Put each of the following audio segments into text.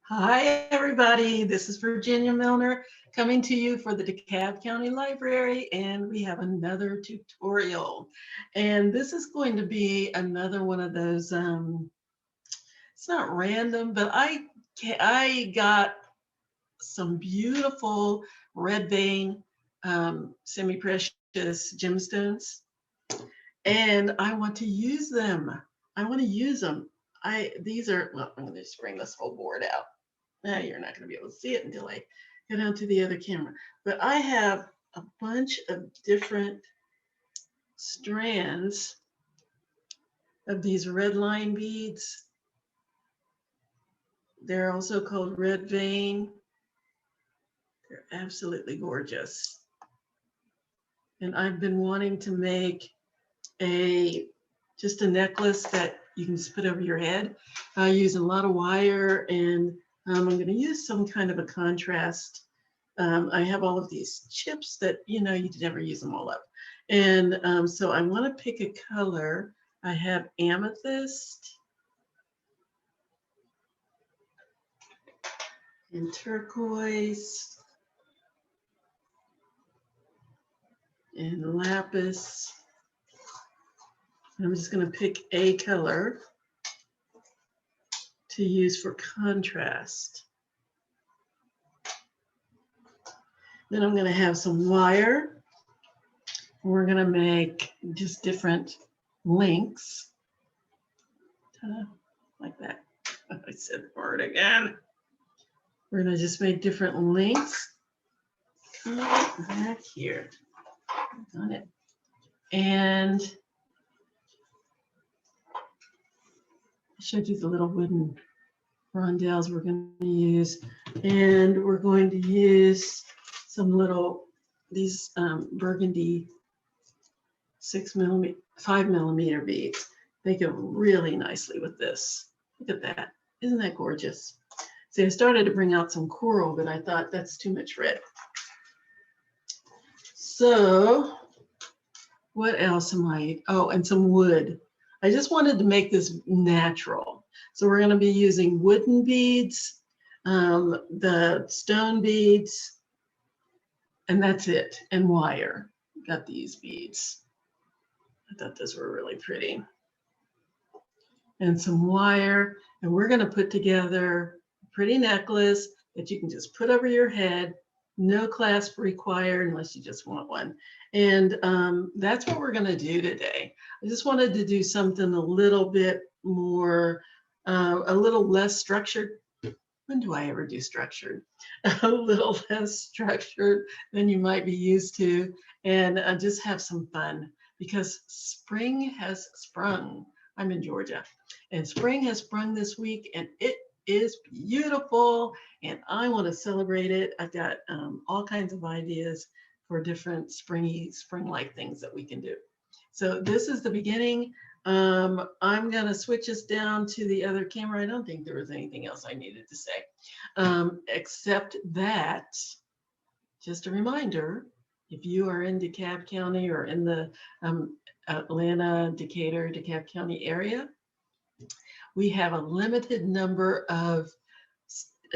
Hi, everybody. This is Virginia Milner coming to you for the DeKalb County Library, and we have another tutorial. And this is going to be another one of those, it's not random, but I got some beautiful red vein semi-precious gemstones, and I want to use them. I want to use them. These are, well, I'm going to just bring this whole board out. Now you're not going to be able to see it until I get onto the other camera. But I have a bunch of different strands of these red line beads. They're also called red vein. They're absolutely gorgeous. And I've been wanting to make just a necklace that you can just put over your head using a lot of wire, and I'm going to use some kind of a contrast. I have all of these chips that, you never use them all up. And so I want to pick a color. I have amethyst and turquoise and lapis. And I'm just going to pick a color to use for contrast. Then I'm going to have some wire. We're going to make just different links. Like that. I said the word again. We're going to just make different links. Come on back here. On it. And I showed you the little wooden rondelles we're going to use. And we're going to use some these burgundy 5 millimeter beads. They go really nicely with this. Look at that. Isn't that gorgeous? See, I started to bring out some coral, but I thought that's too much red. So what else am I? Oh, and some wood. I just wanted to make this natural. So we're going to be using wooden beads, the stone beads, and that's it, and wire. Got these beads. I thought those were really pretty. And some wire, and we're going to put together a pretty necklace that you can just put over your head. No clasp required unless you just want one. And that's what we're going to do today. I just wanted to do something a little bit more, a little less structured. When do I ever do structured? A little less structured than you might be used to, and just have some fun because spring has sprung. I'm in Georgia, and spring has sprung this week, and it is beautiful, and I want to celebrate it. I've got all kinds of ideas for different spring-like things that we can do. So this is the beginning. I'm going to switch us down to the other camera. I don't think there was anything else I needed to say, except that, just a reminder, if you are in DeKalb County or in the Atlanta, Decatur, DeKalb County area, we have a limited number of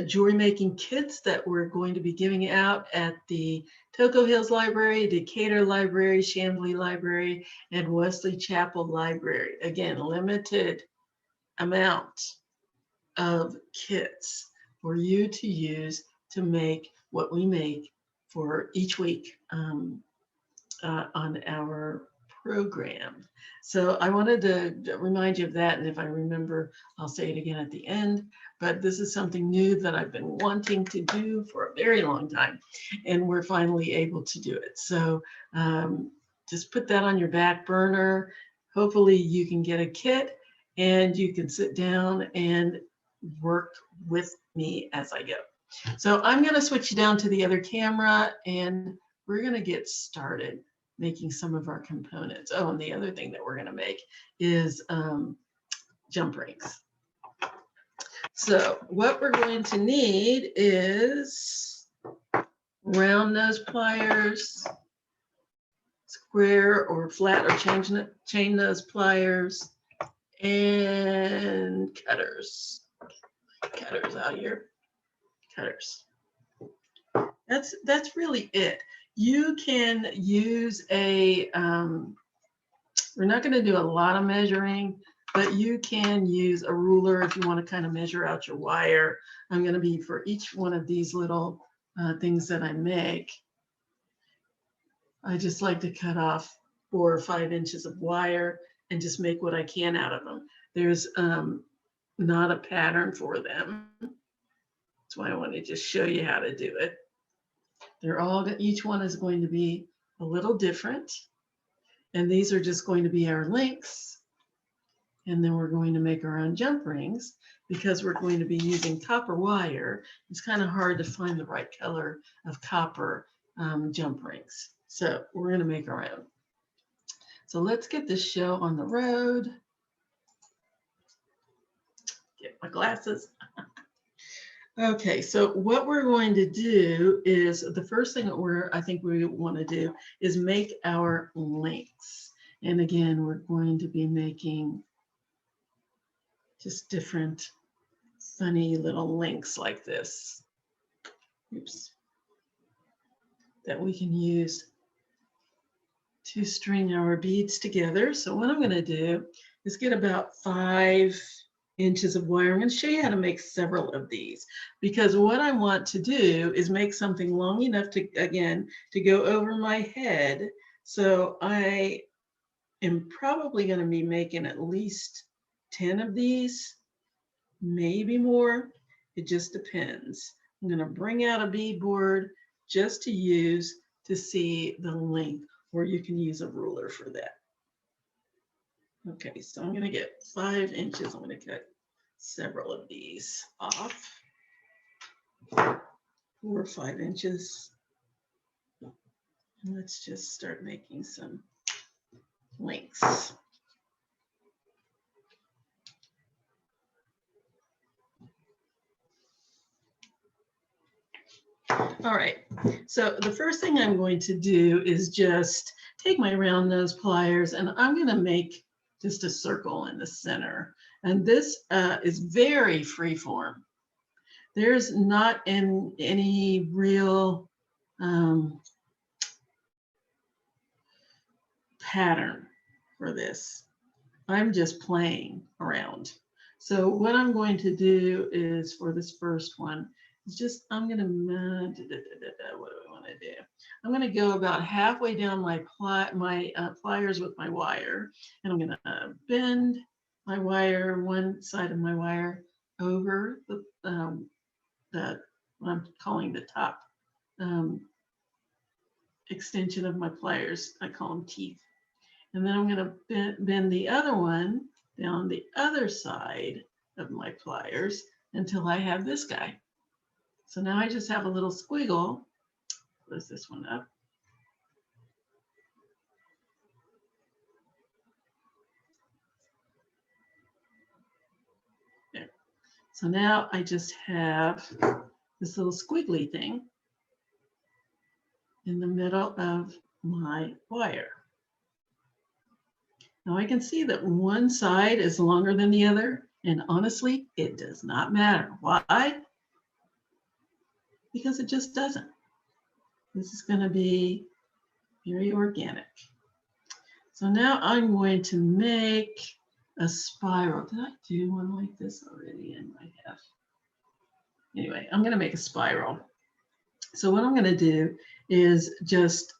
jewelry making kits that we're going to be giving out at the Toco Hills Library, Decatur Library, Chamblee Library, and Wesley Chapel Library. Again, limited amount of kits for you to use to make what we make for each week on our program. So I wanted to remind you of that, and if I remember, I'll say it again at the end. But this is something new that I've been wanting to do for a very long time, and we're finally able to do it. So just put that on your back burner. Hopefully you can get a kit and you can sit down and work with me as I go. So I'm going to switch down to the other camera, and we're going to get started making some of our components. Oh, and the other thing that we're going to make is jump rings. So what we're going to need is round nose pliers, square or flat or chain nose pliers, and cutters out here. cutters. That's really it. You can use a, we're not going to do a lot of measuring, but you can use a ruler if you want to kind of measure out your wire. I'm going to be for each one of these little things that I make. I just like to cut off 4 or 5 inches of wire and just make what I can out of them. There's not a pattern for them. That's why I want to just show you how to do it. They're all, each one is going to be a little different. And these are just going to be our links. And then we're going to make our own jump rings because we're going to be using copper wire. It's kind of hard to find the right color of copper jump rings. So we're going to make our own. So let's get this show on the road. Get my glasses. Okay, so what we're going to do is the first thing that I think we want to do is make our links. And again, we're going to be making just different funny little links like this. Oops. That we can use to string our beads together. So what I'm going to do is get about 5 inches of wire. I'm going to show you how to make several of these because what I want to do is make something long enough to, again, to go over my head. So I am probably going to be making at least 10 of these, maybe more. It just depends. I'm going to bring out a bead board just to use to see the length, or you can use a ruler for that. Okay, so I'm going to get 5 inches. I'm going to cut several of these off. 4 or 5 inches. And let's just start making some links. All right, so the first thing I'm going to do is just take my round nose pliers and I'm going to make just a circle in the center. And this is very free form. There's not any real pattern for this. I'm just playing around. So what I'm going to do is for this first one, is just, I'm going to, what do I want to do? I'm going to go about halfway down my pliers with my wire, and I'm going to bend my wire, one side of my wire over the what I'm calling the top extension of my pliers. I call them teeth. And then I'm going to bend the other one down the other side of my pliers until I have this guy. So now I just have a little squiggle. Close this one up. There. So now I just have this little squiggly thing in the middle of my wire. Now I can see that one side is longer than the other, and honestly, it does not matter. Why? Because it just doesn't. This is going to be very organic. So now I'm going to make a spiral. Did I do one like this already? And I have. Anyway, I'm going to make a spiral. So what I'm going to do is just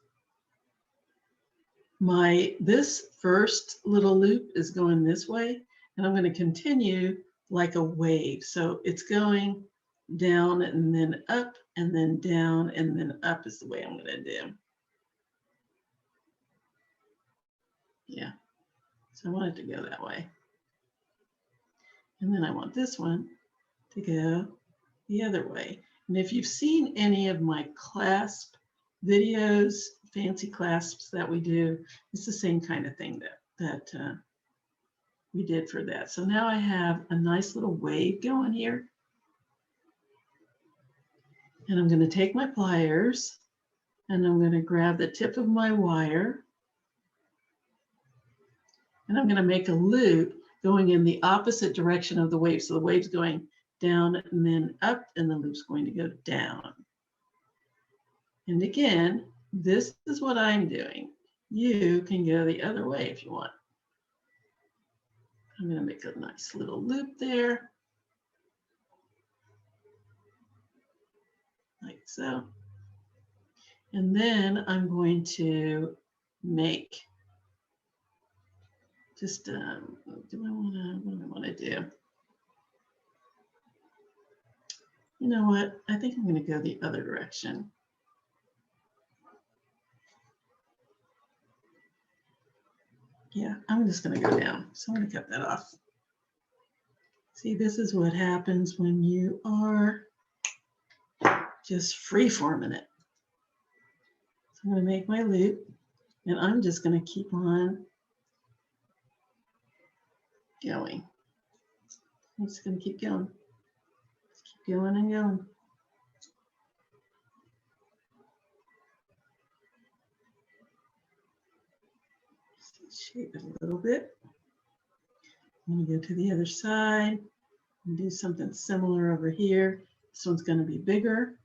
this first little loop is going this way, and I'm going to continue like a wave. So it's going down and then up and then down and then up is the way I'm going to do. Yeah, so I want it to go that way. And then I want this one to go the other way. And if you've seen any of my clasp videos, fancy clasps that we do, it's the same kind of thing that we did for that. So now I have a nice little wave going here. And I'm going to take my pliers and I'm going to grab the tip of my wire. And I'm going to make a loop going in the opposite direction of the wave. So the wave's going down, and then up, and the loop's going to go down. And again, this is what I'm doing. You can go the other way if you want. I'm going to make a nice little loop there, like so. And then I'm going to make just, what do I want to do? You know what? I think I'm going to go the other direction. Yeah, I'm just going to go down. So I'm going to cut that off. See, this is what happens when you are just free-forming it. So I'm going to make my loop, and I'm just going to keep on going. I'm just going to keep going. Just keep going and going. Shape it a little bit. I'm going to go to the other side and do something similar over here. This one's going to be bigger,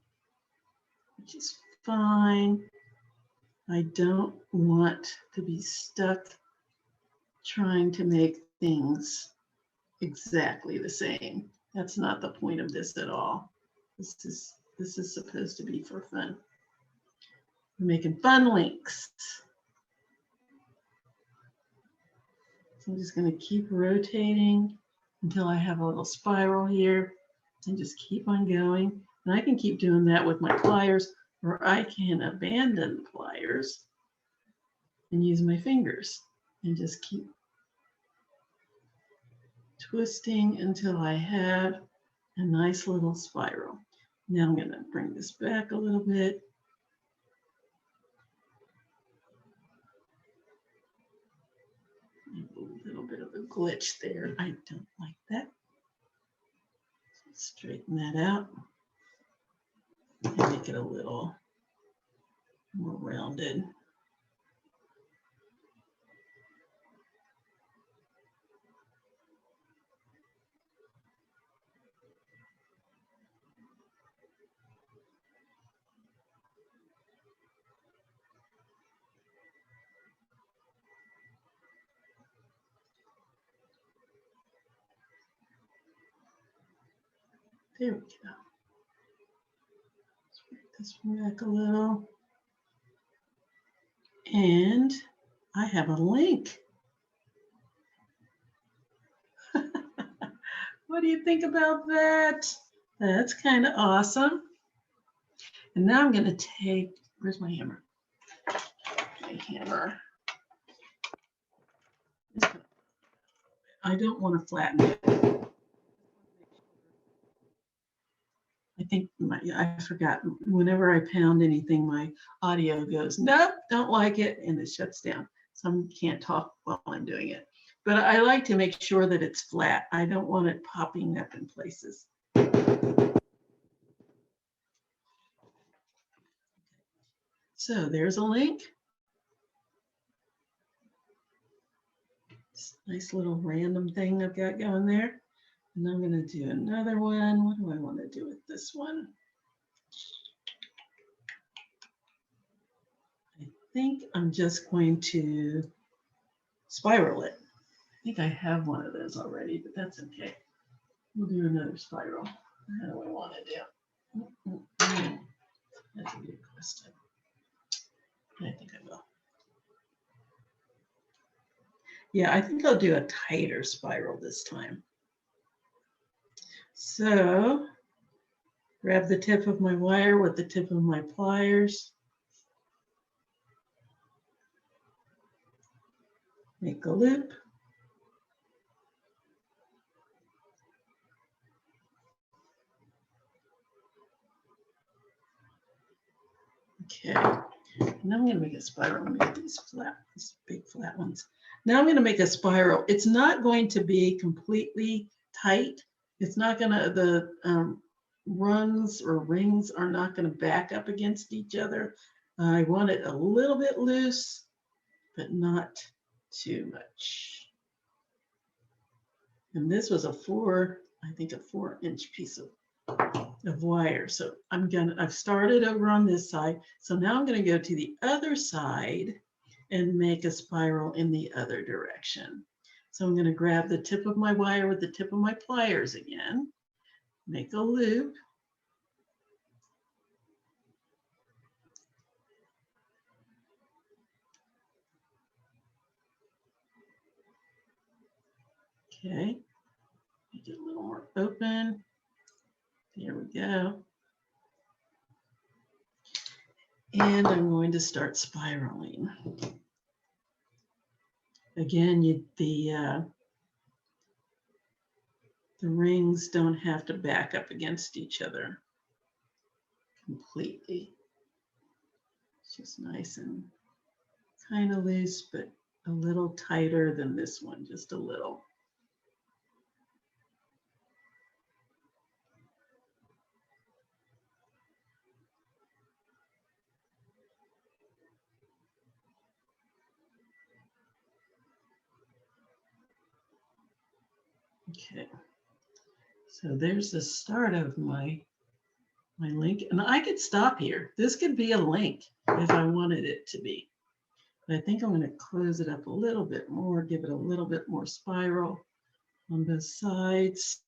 which is fine. I don't want to be stuck trying to make things exactly the same. That's not the point of this at all. This is supposed to be for fun. We're making fun links. So I'm just going to keep rotating until I have a little spiral here and just keep on going. And I can keep doing that with my pliers, or I can abandon pliers and use my fingers and just keep twisting until I have a nice little spiral. Now I'm going to bring this back a little bit. A little bit of a glitch there. I don't like that. Straighten that out and make it a little more rounded. There we go. Let's bring this one back a little. And I have a link. What do you think about that? That's kind of awesome. And now I'm going to take, where's my hammer? My hammer. I don't want to flatten it. I think I forgot. Whenever I pound anything, my audio goes, nope, don't like it, and it shuts down. So I can't talk while I'm doing it. But I like to make sure that it's flat. I don't want it popping up in places. So there's a link. Nice little random thing I've got going there. And I'm going to do another one. What do I want to do with this one? I think I'm just going to spiral it. I think I have one of those already, but that's okay. We'll do another spiral. How do I want to do? That's a good question. I think I will. Yeah, I think I'll do a tighter spiral this time. So grab the tip of my wire with the tip of my pliers. Make a loop. Okay, now I'm going to make a spiral. Let me get these big flat ones. Now I'm going to make a spiral. It's not going to be completely tight. It's not going to, the rungs or rings are not going to back up against each other. I want it a little bit loose, but not too much. And this was a 4 I think, a 4-inch piece of wire. So I've started over on this side. So now I'm going to go to the other side and make a spiral in the other direction. So I'm going to grab the tip of my wire with the tip of my pliers again, make a loop. Okay, make it a little more open. There we go. And I'm going to start spiraling. Again, the rings don't have to back up against each other completely. It's just nice and kind of loose, but a little tighter than this one, just a little. Okay, so there's the start of my link, and I could stop here. This could be a link if I wanted it to be. But I think I'm going to close it up a little bit more, give it a little bit more spiral on both sides.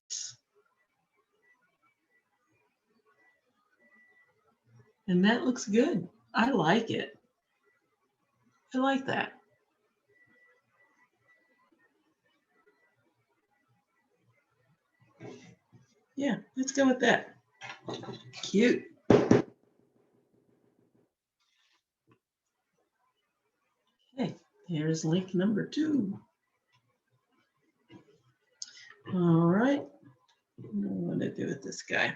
And that looks good. I like it. I like that. Yeah, let's go with that. Cute. Okay, here's link number 2. All right, what do I want to do with this guy?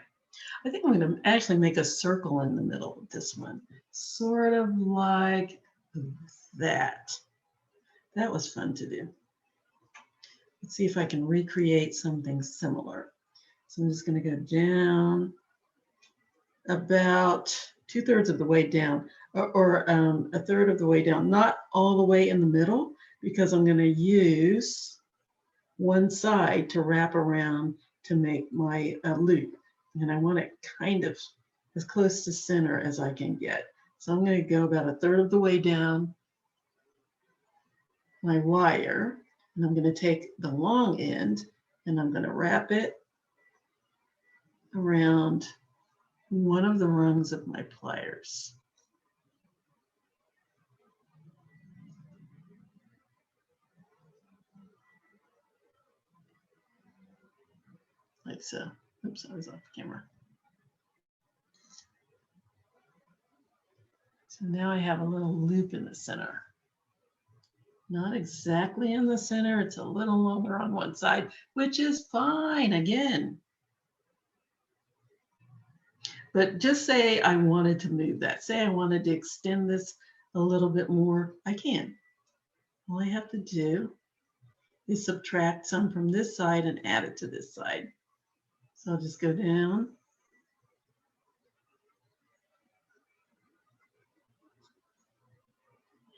I think I'm going to actually make a circle in the middle of this one, sort of like that. That was fun to do. Let's see if I can recreate something similar. So I'm just going to go down about 2/3 of the way down, or a third of the way down, not all the way in the middle, because I'm going to use one side to wrap around to make my loop. And I want it kind of as close to center as I can get. So I'm going to go about 1/3 of the way down my wire, and I'm going to take the long end and I'm going to wrap it around one of the rungs of my pliers. Like so. Oops, I was off camera. So now I have a little loop in the center. Not exactly in the center, it's a little longer on one side, which is fine again. But just say I wanted to move that. Say I wanted to extend this a little bit more, I can. All I have to do is subtract some from this side and add it to this side. So I'll just go down.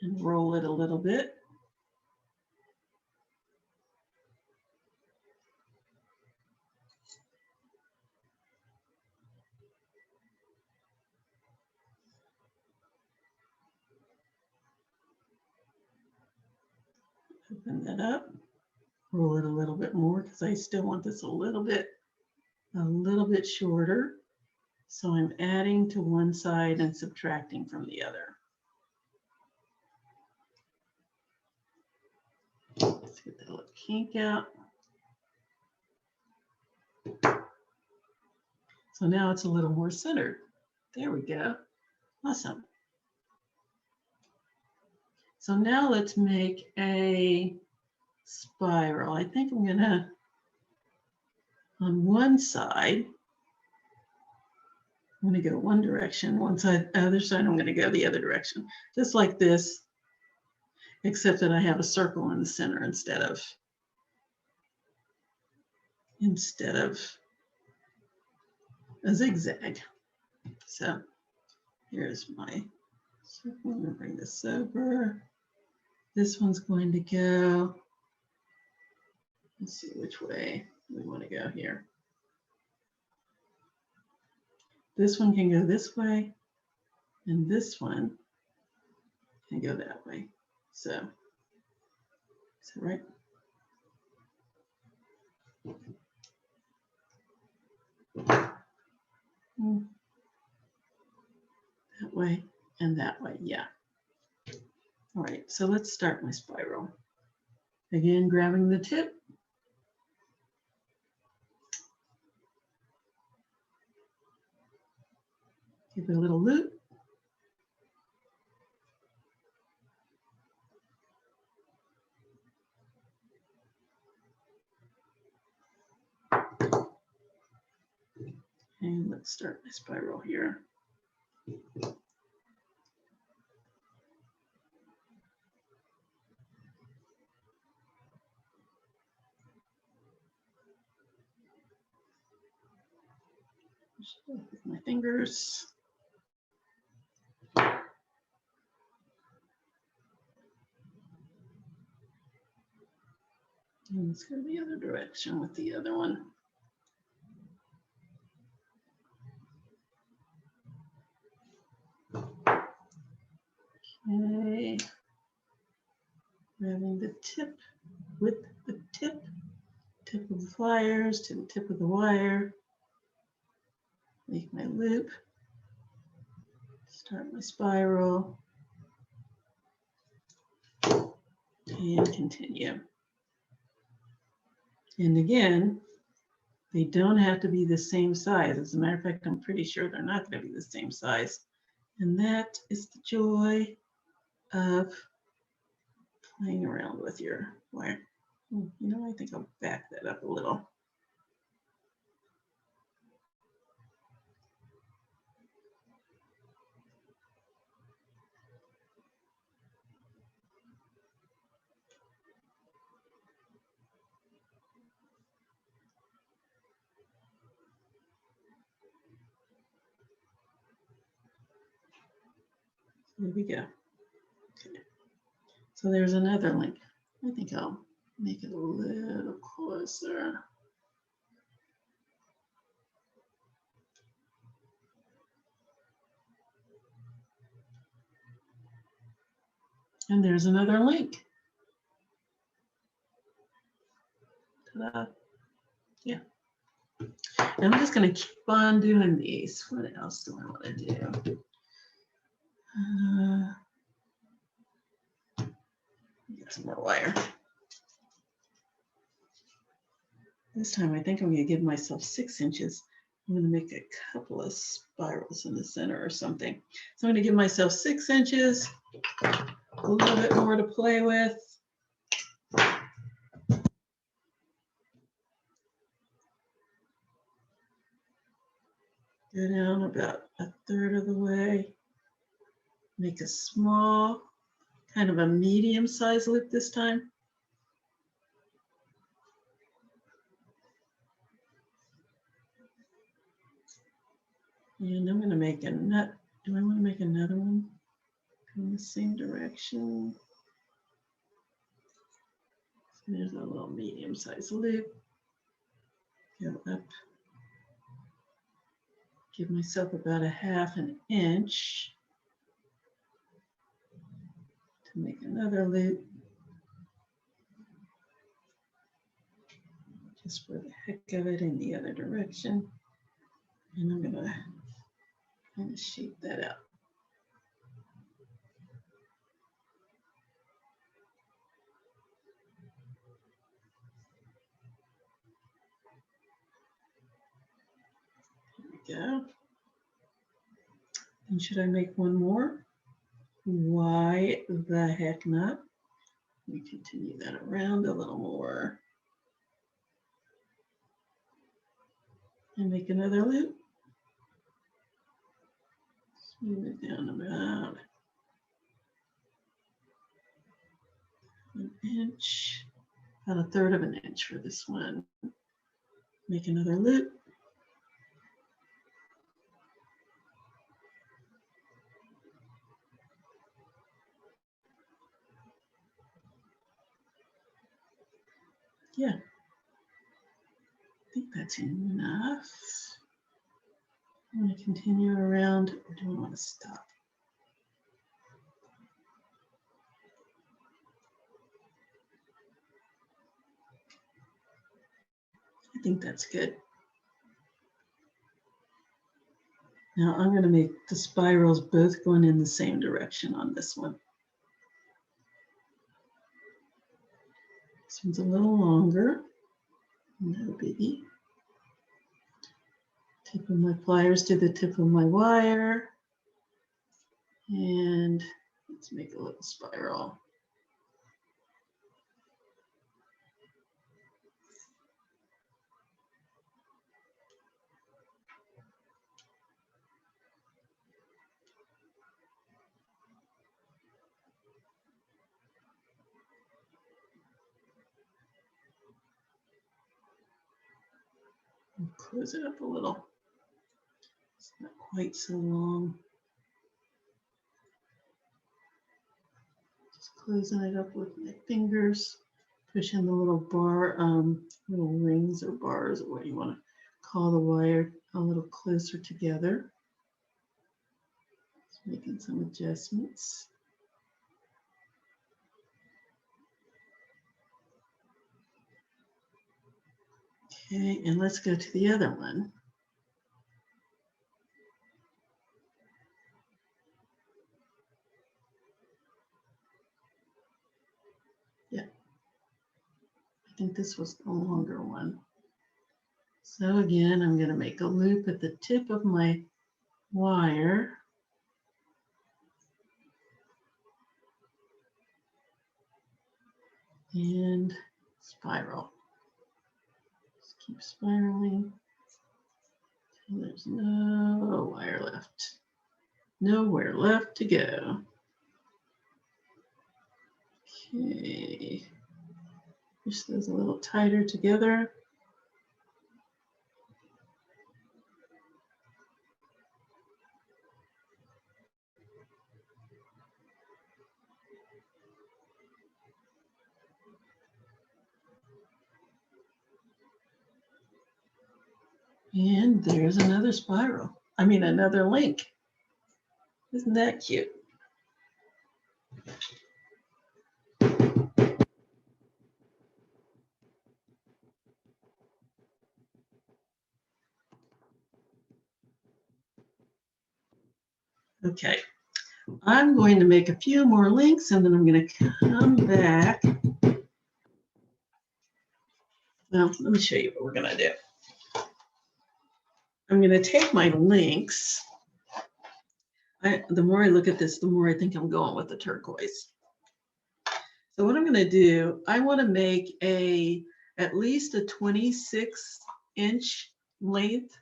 And roll it a little bit. Open that up, roll it a little bit more because I still want this a little bit shorter. So I'm adding to one side and subtracting from the other. Let's get that little kink out. So now it's a little more centered. There we go. Awesome. So now let's make a spiral. I think I'm gonna, on one side, I'm gonna go one direction, one side, other side, I'm gonna go the other direction. Just like this, except that I have a circle in the center instead of a zigzag. So here's my circle. I'm gonna bring this over. This one's going to go, let's see which way we want to go here. This one can go this way, and this one can go that way. So, is that right? That way and that way, yeah. All right, so let's start my spiral. Again, grabbing the tip. Give it a little loop. And let's start my spiral here. With my fingers. And let's go the other direction with the other one. Okay. Grabbing the tip with the tip of the pliers to the tip of the wire. Make my loop. Start my spiral. And continue. And again, they don't have to be the same size. As a matter of fact, I'm pretty sure they're not going to be the same size. And that is the joy of playing around with your wire. You know, I think I'll back that up a little. There we go. Okay. So there's another link. I think I'll make it a little closer. And there's another link. Ta-da. Yeah. And I'm just going to keep on doing these. What else do I want to do? Get some more wire. This time I think I'm going to give myself 6 inches. I'm going to make a couple of spirals in the center or something. So I'm going to give myself 6 inches, a little bit more to play with. Go down about 1/3 of the way. Make a small, kind of a medium-sized loop this time. And I'm going to make a nut. Do I want to make another one in the same direction? So there's a little medium-sized loop. Go up. Give myself about 1/2 inch to make another loop. Just for the heck of it in the other direction. And I'm going to kind of shape that out. There we go. And should I make one more? Why the heck not? Let me continue that around a little more. And make another loop. Smooth it down about 1 inch, about 1/3 of an inch for this one. Make another loop. Yeah, I think that's enough. I'm going to continue around, or do I want to stop? I think that's good. Now I'm going to make the spirals both going in the same direction on this one. This one's a little longer. No biggie. Tip of my pliers to the tip of my wire. And let's make a little spiral. Close it up a little. It's not quite so long. Just closing it up with my fingers. Pushing the little bar, little rings or bars, or what you want to call the wire, a little closer together. Just making some adjustments. Okay, and let's go to the other one. Yeah, I think this was the longer one. So again, I'm going to make a loop at the tip of my wire. And spiral. Just keep spiraling. And there's no wire left. Nowhere left to go. Okay. Push those a little tighter together. And there's another spiral. I mean, another link. Isn't that cute? Okay, I'm going to make a few more links and then I'm going to come back. Well, let me show you what we're going to do. I'm going to take my links. The more I look at this, the more I think I'm going with the turquoise. So what I'm going to do, I want to make at least a 26-inch length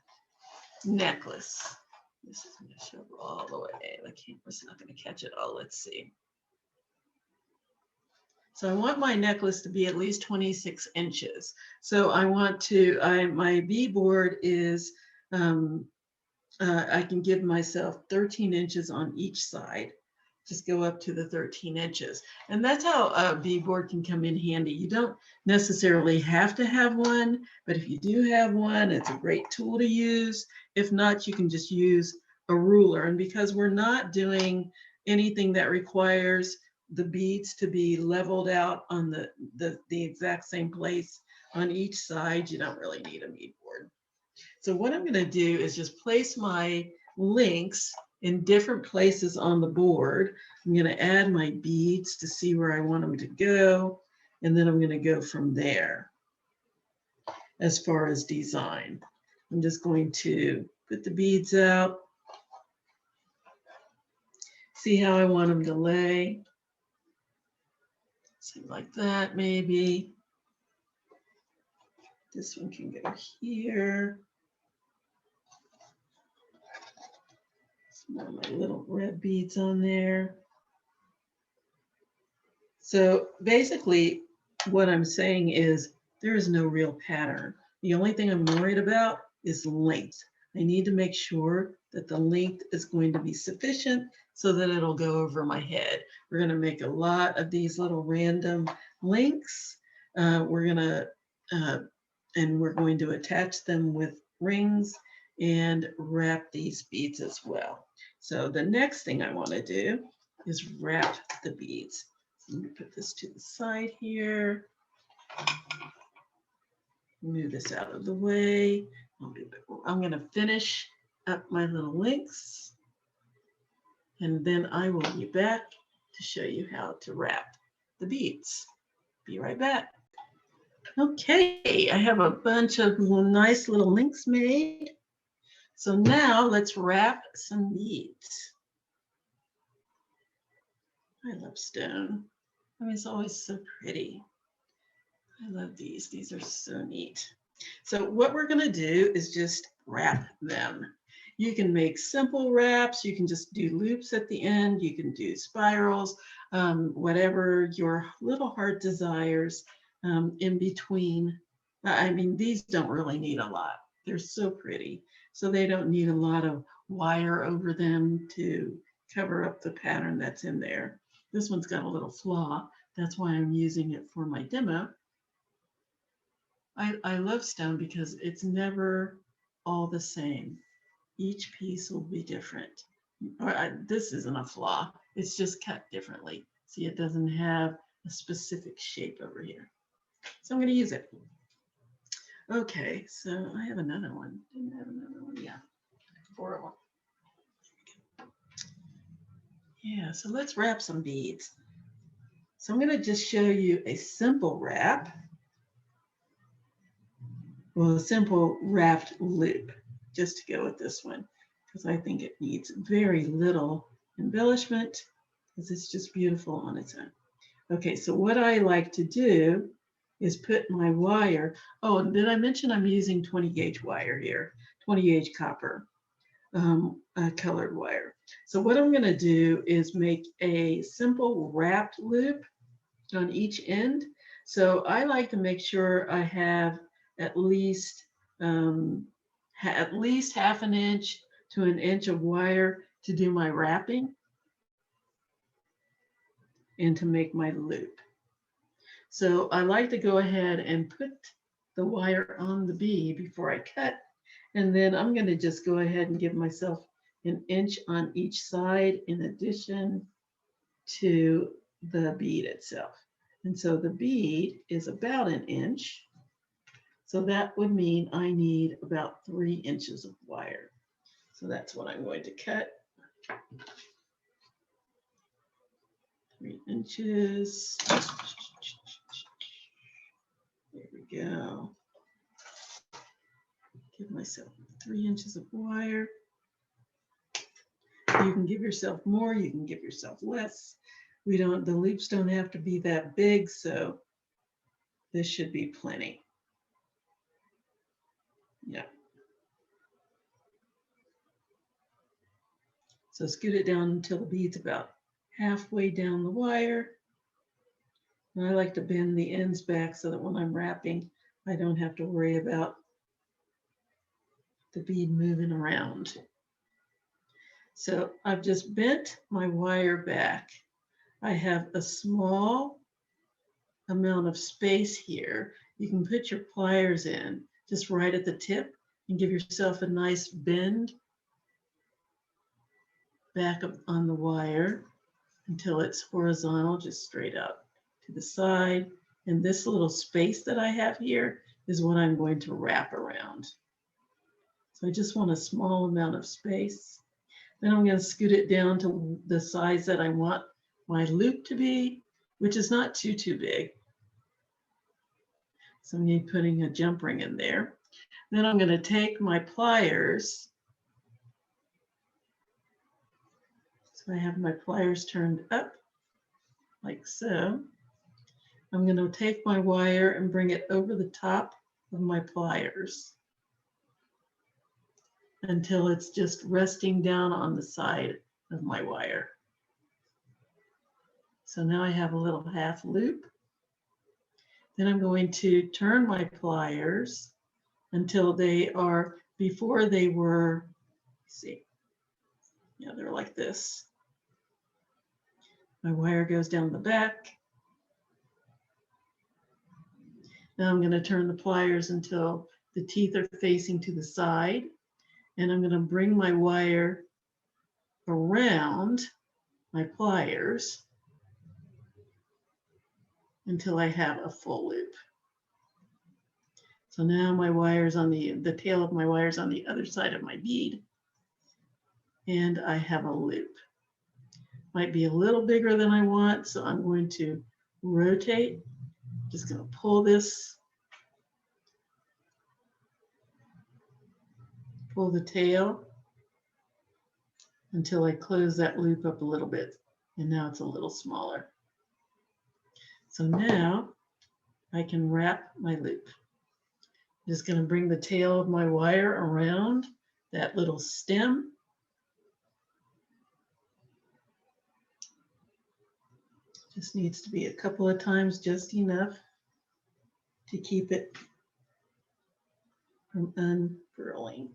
necklace. This is going to show all the way. The camera's not going to catch it all. Let's see. So I want my necklace to be at least 26 inches. So I want to, my bead board is, I can give myself 13 inches on each side. Just go up to the 13 inches. And that's how a bead board can come in handy. You don't necessarily have to have one, but if you do have one, it's a great tool to use. If not, you can just use a ruler. And because we're not doing anything that requires the beads to be leveled out on the exact same place on each side, you don't really need a bead board. So what I'm going to do is just place my links in different places on the board. I'm going to add my beads to see where I want them to go, and then I'm going to go from there. As far as design, I'm just going to put the beads out, see how I want them to lay. Something like that, maybe. This one can go here. Some of my little red beads on there. So basically, what I'm saying is there is no real pattern. The only thing I'm worried about is length. I need to make sure that the length is going to be sufficient so that it'll go over my head. We're going to make a lot of these little random links. We're going to attach them with rings and wrap these beads as well. So the next thing I want to do is wrap the beads. So let me put this to the side here. Move this out of the way. I'm going to finish up my little links, and then I will be back to show you how to wrap the beads. Be right back. Okay, I have a bunch of nice little links made. So now let's wrap some beads. I love stone. I mean, it's always so pretty. I love these. These are so neat. So what we're going to do is just wrap them. You can make simple wraps. You can just do loops at the end. You can do spirals, whatever your little heart desires in between. I mean, these don't really need a lot. They're so pretty. So they don't need a lot of wire over them to cover up the pattern that's in there. This one's got a little flaw. That's why I'm using it for my demo. I love stone because it's never all the same. Each piece will be different. This isn't a flaw. It's just cut differently. See, it doesn't have a specific shape over here. So I'm going to use it. Okay, so I have another one. Didn't have another one. Yeah, 4 of them. Yeah, so let's wrap some beads. So I'm going to just show you a simple wrap. Well, a simple wrapped loop, just to go with this one, because I think it needs very little embellishment, because it's just beautiful on its own. Okay, so what I like to do is put my wire. Oh, did I mention I'm using 20 gauge wire here, 20 gauge copper colored wire. So what I'm going to do is make a simple wrapped loop on each end. So I like to make sure I have at least half an inch to an inch of wire to do my wrapping and to make my loop. So I like to go ahead and put the wire on the bead before I cut, and then I'm going to just go ahead and give myself an inch on each side in addition to the bead itself. And so the bead is about an inch. So that would mean I need about 3 inches of wire. So that's what I'm going to cut. 3 inches. There we go. Give myself 3 inches of wire. You can give yourself more, you can give yourself less. The loops don't have to be that big, so this should be plenty. Yeah. So scoot it down until the bead's about halfway down the wire. And I like to bend the ends back so that when I'm wrapping, I don't have to worry about the bead moving around. So I've just bent my wire back. I have a small amount of space here. You can put your pliers in just right at the tip and give yourself a nice bend back up on the wire until it's horizontal, just straight up to the side. And this little space that I have here is what I'm going to wrap around. So I just want a small amount of space. Then I'm going to scoot it down to the size that I want my loop to be, which is not too big. So I'm going to be putting a jump ring in there. Then I'm going to take my pliers. So I have my pliers turned up like so. I'm going to take my wire and bring it over the top of my pliers until it's just resting down on the side of my wire. So now I have a little half loop. Then I'm going to turn my pliers until they are, before they were, see, yeah, they're like this. My wire goes down the back. Now I'm going to turn the pliers until the teeth are facing to the side. And I'm going to bring my wire around my pliers until I have a full loop. So now my wire's on the tail of my wire's on the other side of my bead, and I have a loop. Might be a little bigger than I want, so I'm going to rotate. Just going to pull this, pull the tail until I close that loop up a little bit. And now it's a little smaller. So now I can wrap my loop. I'm just going to bring the tail of my wire around that little stem. Just needs to be a couple of times, just enough to keep it from unfurling.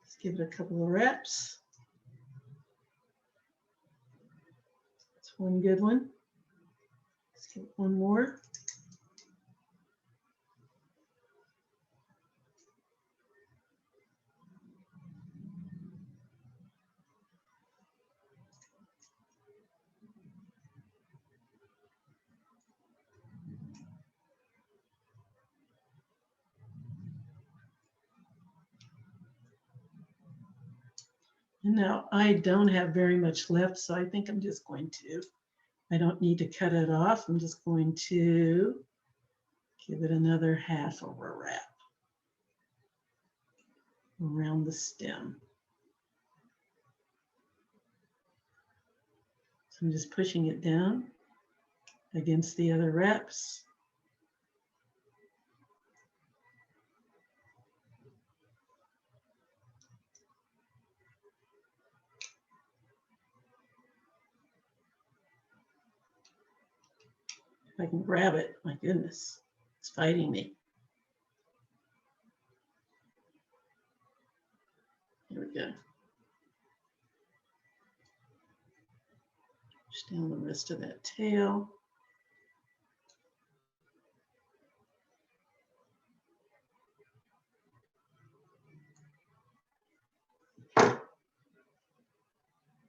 Let's give it a couple of wraps. That's one good one. Let's give it one more. And now I don't have very much left, so I think I'm just going to, I don't need to cut it off. I'm just going to give it another half of a wrap around the stem. So I'm just pushing it down against the other wraps. If I can grab it, my goodness, it's fighting me. Here we go. Push down the rest of that tail.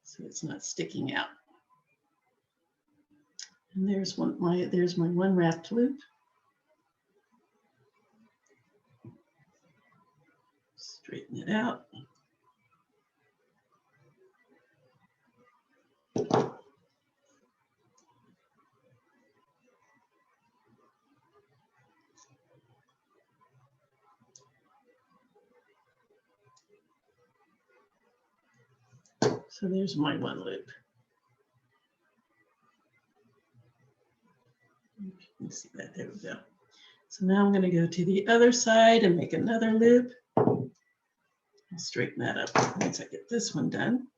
So it's not sticking out. And there's my one wrapped loop. Straighten it out. So there's my one loop. You can see that, there we go. So now I'm going to go to the other side and make another loop. I'll straighten that up once I get this one done.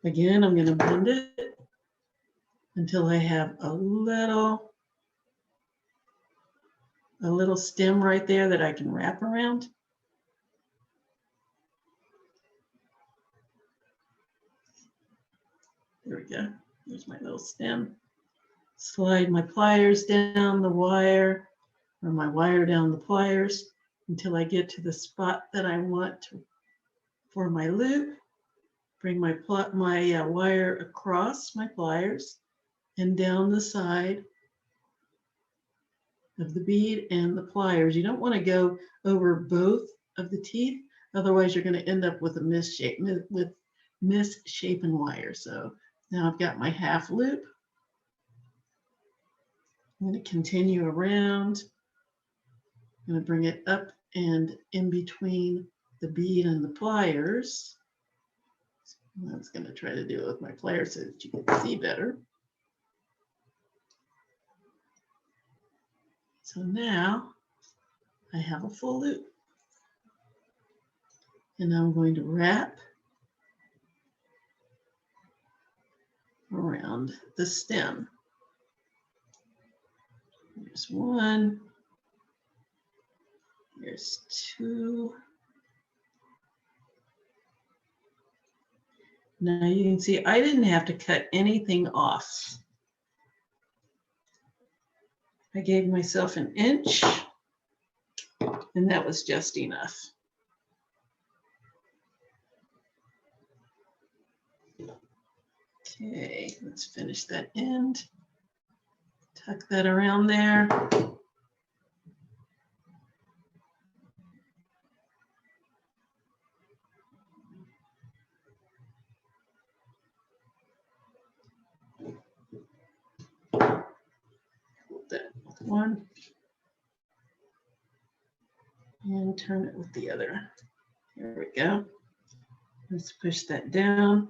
Again, I'm going to bend it until I have a little stem right there that I can wrap around. There we go. There's my little stem. Slide my pliers down the wire, or my wire down the pliers until I get to the spot that I want for my loop. Bring my wire across my pliers and down the side of the bead and the pliers. You don't want to go over both of the teeth, otherwise you're going to end up with a misshapen wire. So now I've got my half loop. I'm going to continue around. I'm going to bring it up and in between the bead and the pliers. I was going to try to do it with my pliers so that you can see better. So now I have a full loop. And I'm going to wrap around the stem. There's one. There's two. Now you can see I didn't have to cut anything off. I gave myself an inch and that was just enough. Okay, let's finish that end. Tuck that around there. Hold that with one. And turn it with the other. Here we go. Let's push that down.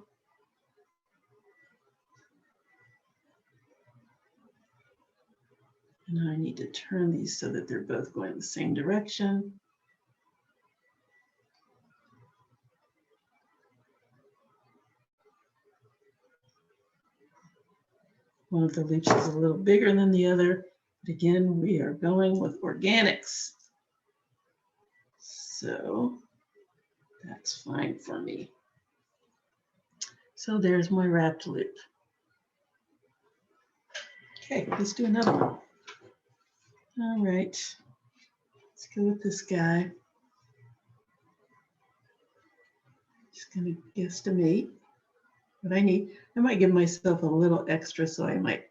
And I need to turn these so that they're both going the same direction. One of the loops is a little bigger than the other, but again, we are going with organics. So that's fine for me. So there's my wrapped loop. Okay, let's do another one. All right, let's go with this guy. Just gonna guesstimate what I need. I might give myself a little extra, so I might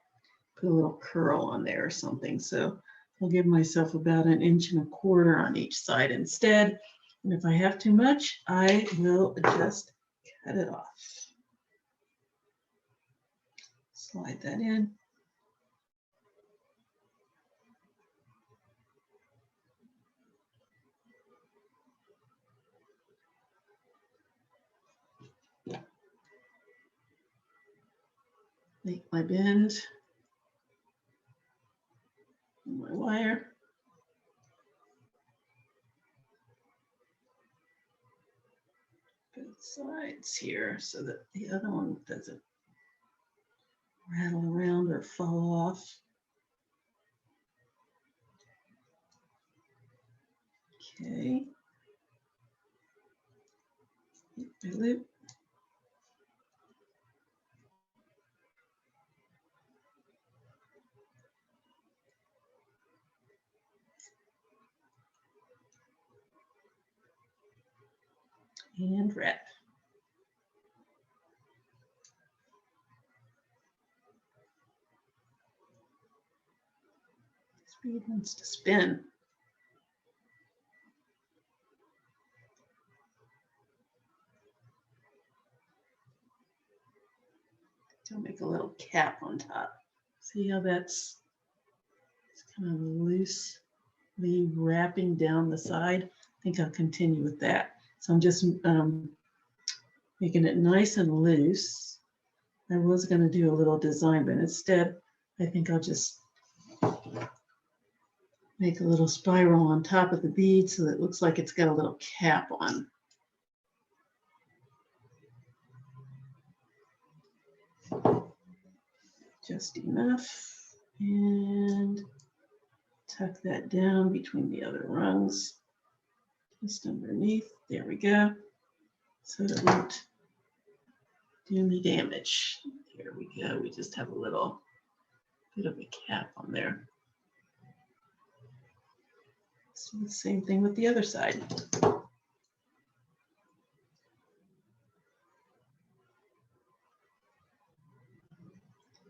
put a little curl on there or something. So I'll give myself about 1.25 inches on each side instead. And if I have too much, I will just cut it off. Slide that in. Make my bend. My wire. Both sides here so that the other one doesn't rattle around or fall off. Okay. My loop. And wrap. This bead wants to spin. So I'll make a little cap on top. See how that's kind of loosely wrapping down the side? I think I'll continue with that. So I'm just making it nice and loose. I was going to do a little design, but instead, I think I'll just make a little spiral on top of the bead so that it looks like it's got a little cap on. Just enough. And tuck that down between the other rungs. Just underneath. There we go. So it won't do me damage. Here we go. We just have a little bit of a cap on there. So the same thing with the other side.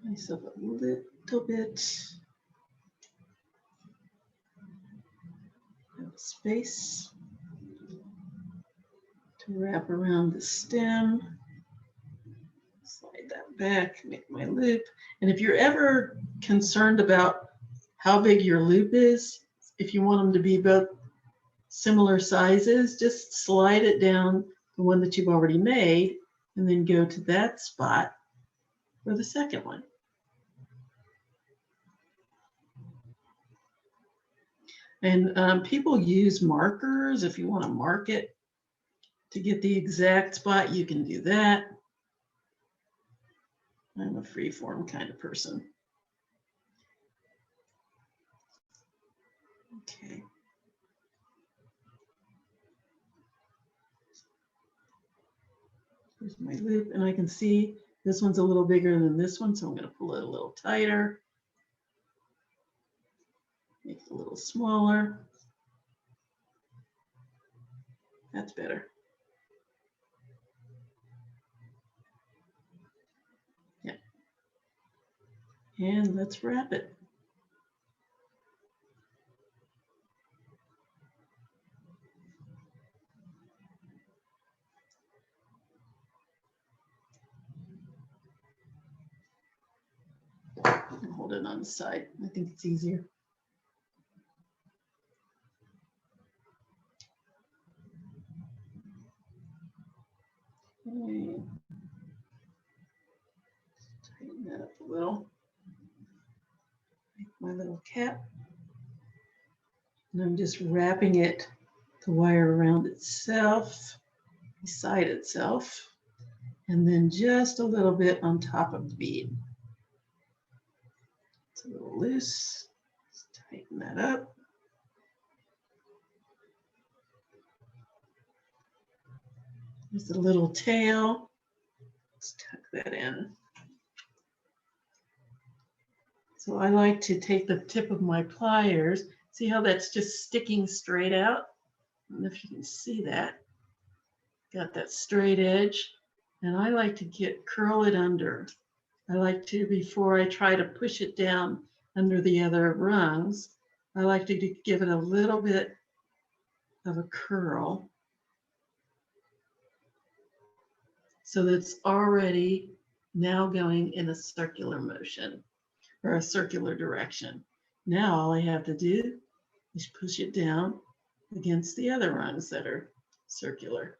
Myself a little bit of space to wrap around the stem. Slide that back, make my loop. And if you're ever concerned about how big your loop is, if you want them to be both similar sizes, just slide it down the one that you've already made and then go to that spot for the second one. And people use markers. If you want to mark it to get the exact spot, you can do that. I'm a free-form kind of person. Okay. Here's my loop, and I can see this one's a little bigger than this one, so I'm going to pull it a little tighter. Make it a little smaller. That's better. Yeah. And let's wrap it. I'll hold it on the side. I think it's easier. Okay. Tighten that up a little. Make my little cap. And I'm just wrapping it, the wire around itself, beside itself, and then just a little bit on top of the bead. It's a little loose. Let's tighten that up. There's a little tail. Let's tuck that in. So I like to take the tip of my pliers. See how that's just sticking straight out? I don't know if you can see that. Got that straight edge. And I like to curl it under. I like to, before I try to push it down under the other rungs, I like to give it a little bit of a curl so that it's already now going in a circular motion or a circular direction. Now all I have to do is push it down against the other rungs that are circular.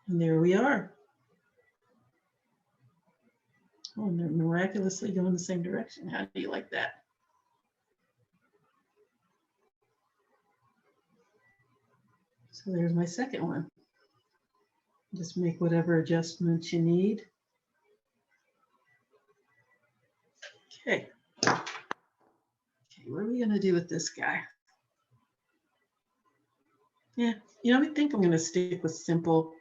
And there we are. Oh, and they're miraculously going the same direction. How do you like that? So there's my second one. Just make whatever adjustments you need. Okay. Okay, what are we going to do with this guy? Yeah, you know, I think I'm going to stick with simple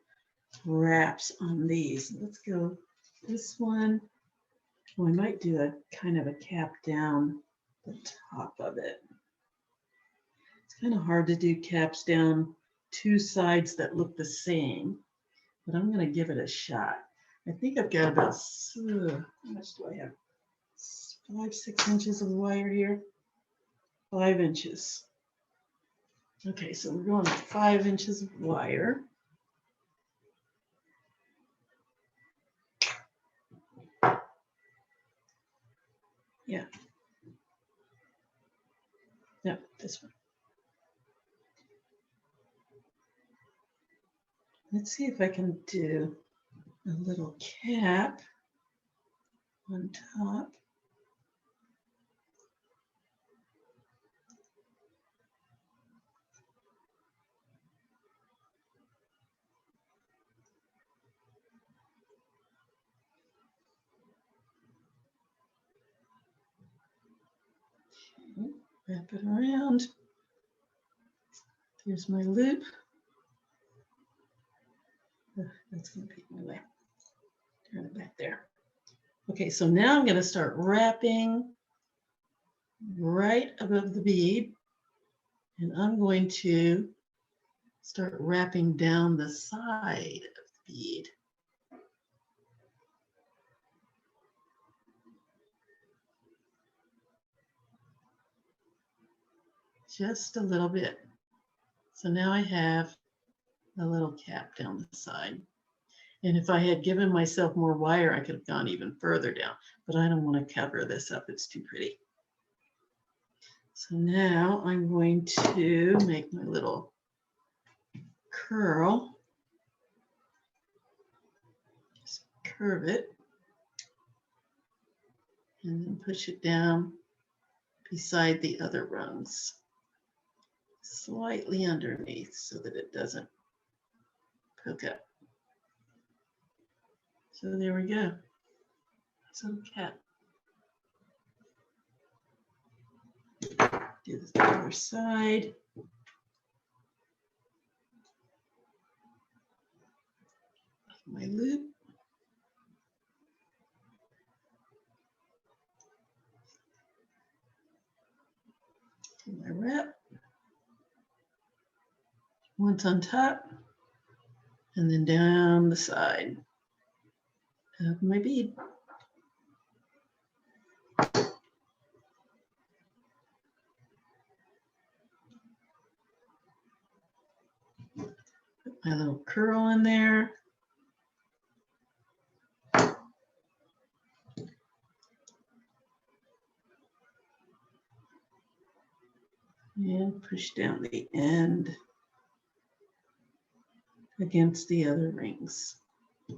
wraps on these. Let's go this one. Well, I might do a kind of a cap down the top of it. It's kind of hard to do caps down two sides that look the same, but I'm going to give it a shot. I think I've got about, how much do I have? 5-6 inches of wire here. 5 inches. Okay, so we're going with 5 inches of wire. Yeah. No, this one. Let's see if I can do a little cap on top. Okay, wrap it around. Here's my loop. That's going to be my way. Turn it back there. Okay, so now I'm going to start wrapping right above the bead, and I'm going to start wrapping down the side of the bead. Just a little bit. So now I have a little cap down the side. And if I had given myself more wire, I could have gone even further down, but I don't want to cover this up. It's too pretty. So now I'm going to make my little curl. Just curve it and then push it down beside the other rungs, slightly underneath so that it doesn't poke up. So there we go. Some cap. Do the other side. My loop. wrap once on top and then down the side of my bead. Put my little curl in there. And push down the end against the other rings.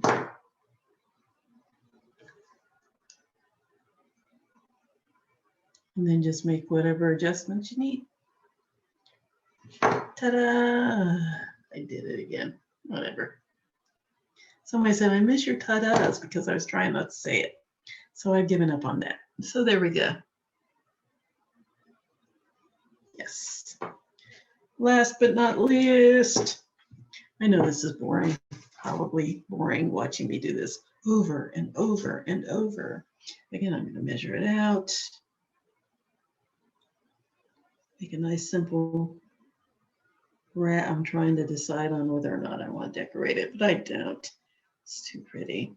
And then just make whatever adjustments you need. Ta-da! I did it again. Whatever. Somebody said, I miss your ta-das because I was trying not to say it. So I've given up on that. So there we go. Yes. Last but not least, I know this is boring, probably boring watching me do this over and over and over. Again, I'm going to measure it out. Make a nice simple wrap. I'm trying to decide on whether or not I want to decorate it, but I don't. It's too pretty.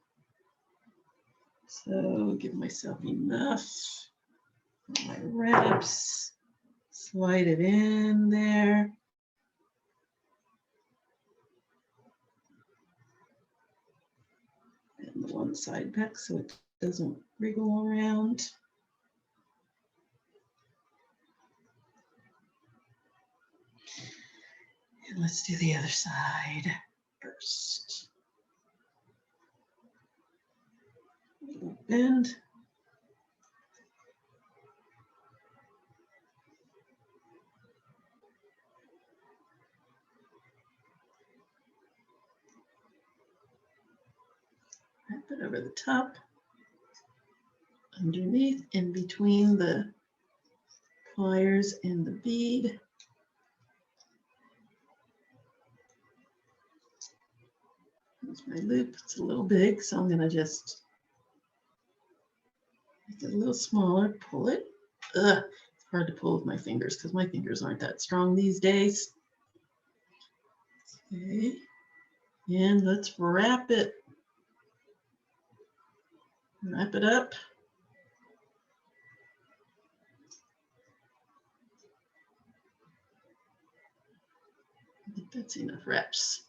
So give myself enough for my wraps. Slide it in there. And the one side back so it doesn't wriggle around. And let's do the other side first. A little bend. Wrap it over the top, underneath, in between the pliers and the bead. Here's my loop. It's a little big, so I'm going to just make it a little smaller, pull it. Ugh, it's hard to pull with my fingers because my fingers aren't that strong these days. Okay, and let's wrap it. Wrap it up. I think that's enough wraps.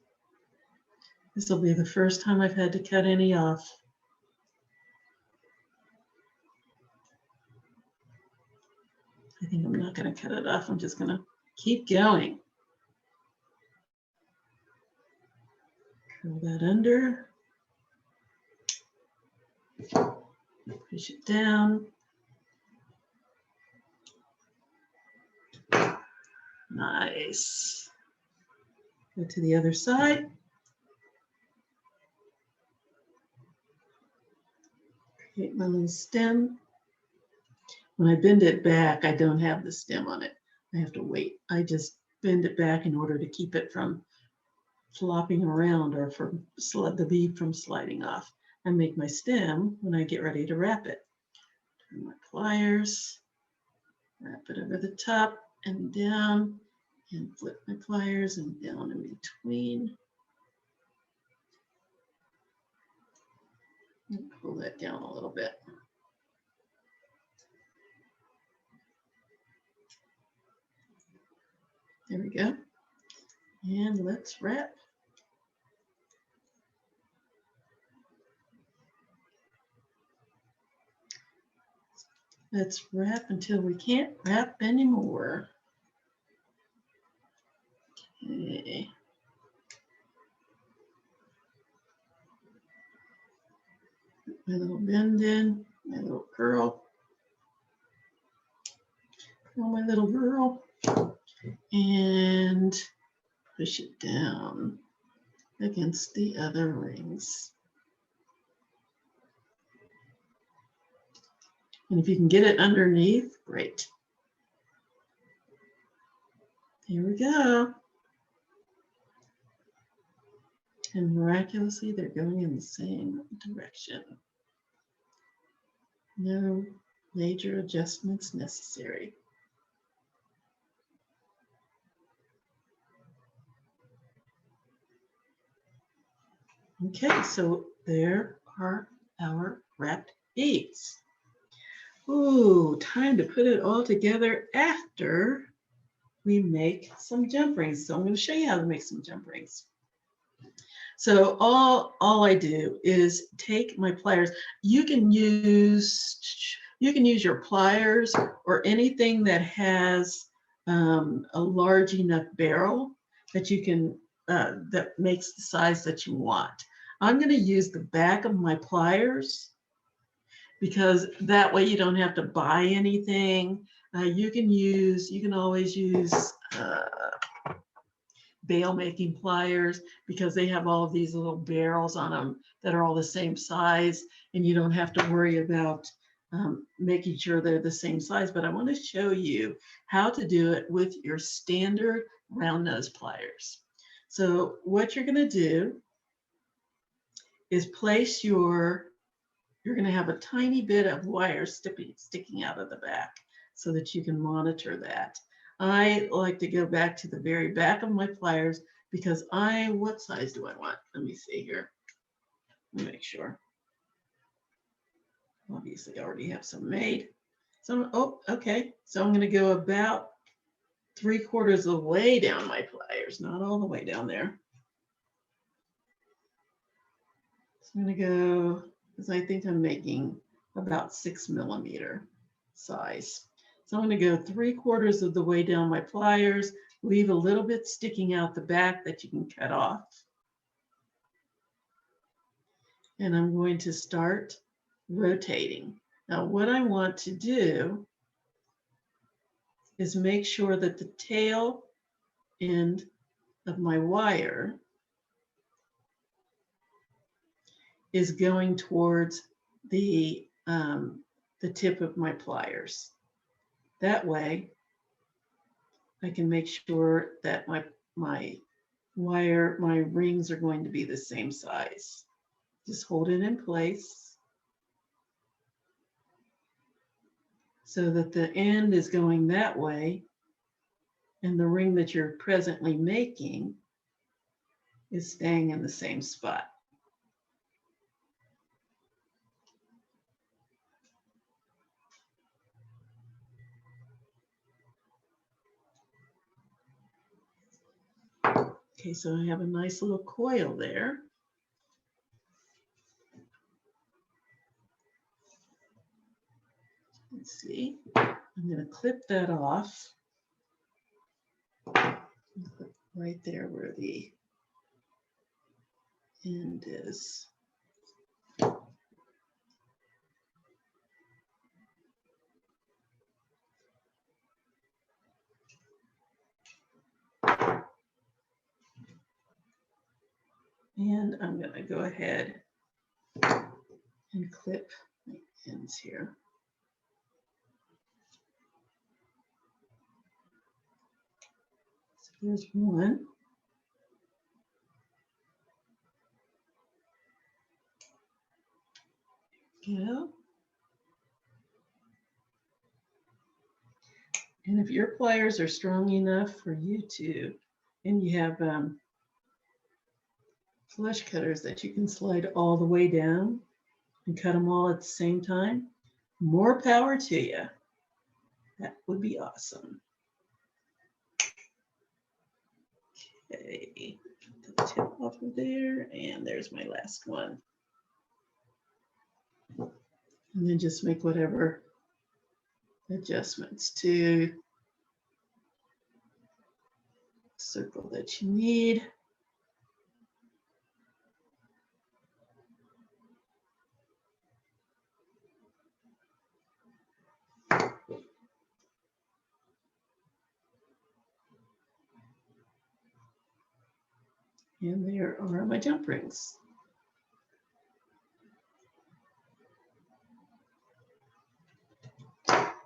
This will be the first time I've had to cut any off. I think I'm not going to cut it off. I'm just going to keep going. Curl that under. Push it down. Nice. Go to the other side. Create my little stem. When I bend it back, I don't have the stem on it. I have to wait. I just bend it back in order to keep it from flopping around or from the bead from sliding off. I make my stem when I get ready to wrap it. Turn my pliers, wrap it over the top and down, and flip my pliers and down in between. And pull that down a little bit. There we go. And let's wrap. Let's wrap until we can't wrap anymore. Okay. Put my little bend in, my little curl. Curl my little girl. And push it down against the other rings. And if you can get it underneath, great. Here we go. And miraculously, they're going in the same direction. No major adjustments necessary. Okay, so there are our wrapped beads. Ooh, time to put it all together after we make some jump rings. So I'm going to show you how to make some jump rings. So all I do is take my pliers. You can use your pliers or anything that has a large enough barrel that you can that makes the size that you want. I'm going to use the back of my pliers because that way you don't have to buy anything. You can always use bail making pliers because they have all of these little barrels on them that are all the same size, and you don't have to worry about making sure they're the same size. But I want to show you how to do it with your standard round nose pliers. So what you're going to do is place you're going to have a tiny bit of wire sticking out of the back so that you can monitor that. I like to go back to the very back of my pliers because what size do I want? Let me see here. Let me make sure. Obviously, I already have some made. So, oh, okay. So I'm going to go about 3/4 of the way down my pliers, not all the way down there. So I'm going to go, because I think I'm making about 6 millimeter size. So I'm going to go 3/4 of the way down my pliers, leave a little bit sticking out the back that you can cut off. And I'm going to start rotating. Now, what I want to do is make sure that the tail end of my wire is going towards the tip of my pliers. That way, I can make sure that my rings are going to be the same size. Just hold it in place so that the end is going that way and the ring that you're presently making is staying in the same spot. Okay, so I have a nice little coil there. Let's see, I'm going to clip that off right there where the end is. And I'm going to go ahead and clip my ends here. So there's one. Go. And if your pliers are strong enough for you to, and you have flush cutters that you can slide all the way down and cut them all at the same time, more power to you. That would be awesome. Okay, get the tip off of there, and there's my last one. And then just make whatever adjustments to circle that you need. And there are my jump rings.